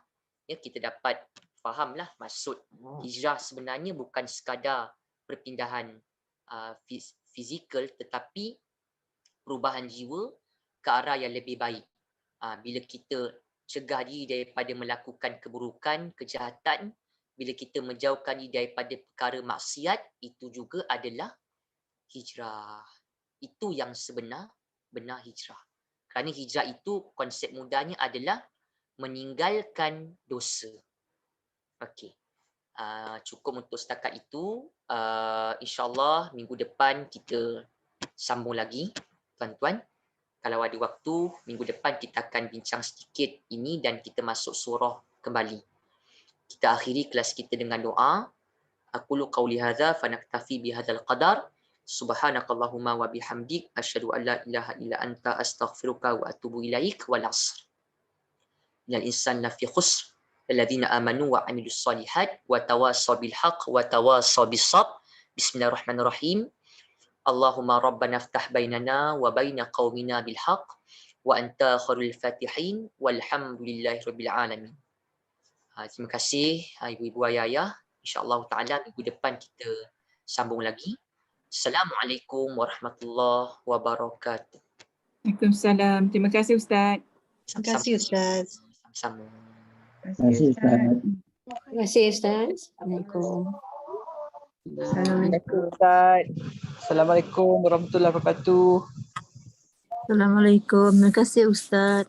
Ya, kita dapat fahamlah maksud hijrah sebenarnya bukan sekadar perpindahan fizikal, tetapi perubahan jiwa ke arah yang lebih baik. Bila kita cegah diri daripada melakukan keburukan, kejahatan, bila kita menjauhkan diri daripada perkara maksiat, itu juga adalah hijrah. Itu yang benar hijrah. Kerana hijrah itu konsep mudahnya adalah meninggalkan dosa. Okey. Cukup untuk setakat itu. InsyaAllah minggu depan kita sambung lagi, tuan-tuan. Kalau ada waktu, minggu depan kita akan bincang sedikit ini dan kita masuk surah kembali. Kita akhiri kelas kita dengan doa. Aqulu qawli hadza fa naktafi bihadzal qadar. Subhanakallahumma wa bihamdik asyhadu an la ilaha illa anta astaghfiruka wa atubu ilaik. Wal 'asr. Innal insana lafi khusr. Alladzina amanu wa 'amilus solihat wa tawassaw bil haqq wa tawassaw bis sabr. Bismillahirrahmanirrahim. Allahumma rabbana iftah bainana wa baina qaumina bil haqq wa anta khairul fatihin walhamdulillahi rabbil alamin. Terima kasih ibu-ibu ayah-ayah. InsyaAllah ta'ala minggu depan kita sambung lagi. Assalamualaikum warahmatullahi wabarakatuh. Waalaikumsalam. Terima kasih Ustaz. Terima kasih Ustaz. Sama-sama. Terima kasih Ustaz. Terima kasih Ustaz. Assalamualaikum. Assalamualaikum Ustaz. Assalamualaikum warahmatullahi wabarakatuh. Assalamualaikum. Terima kasih Ustaz.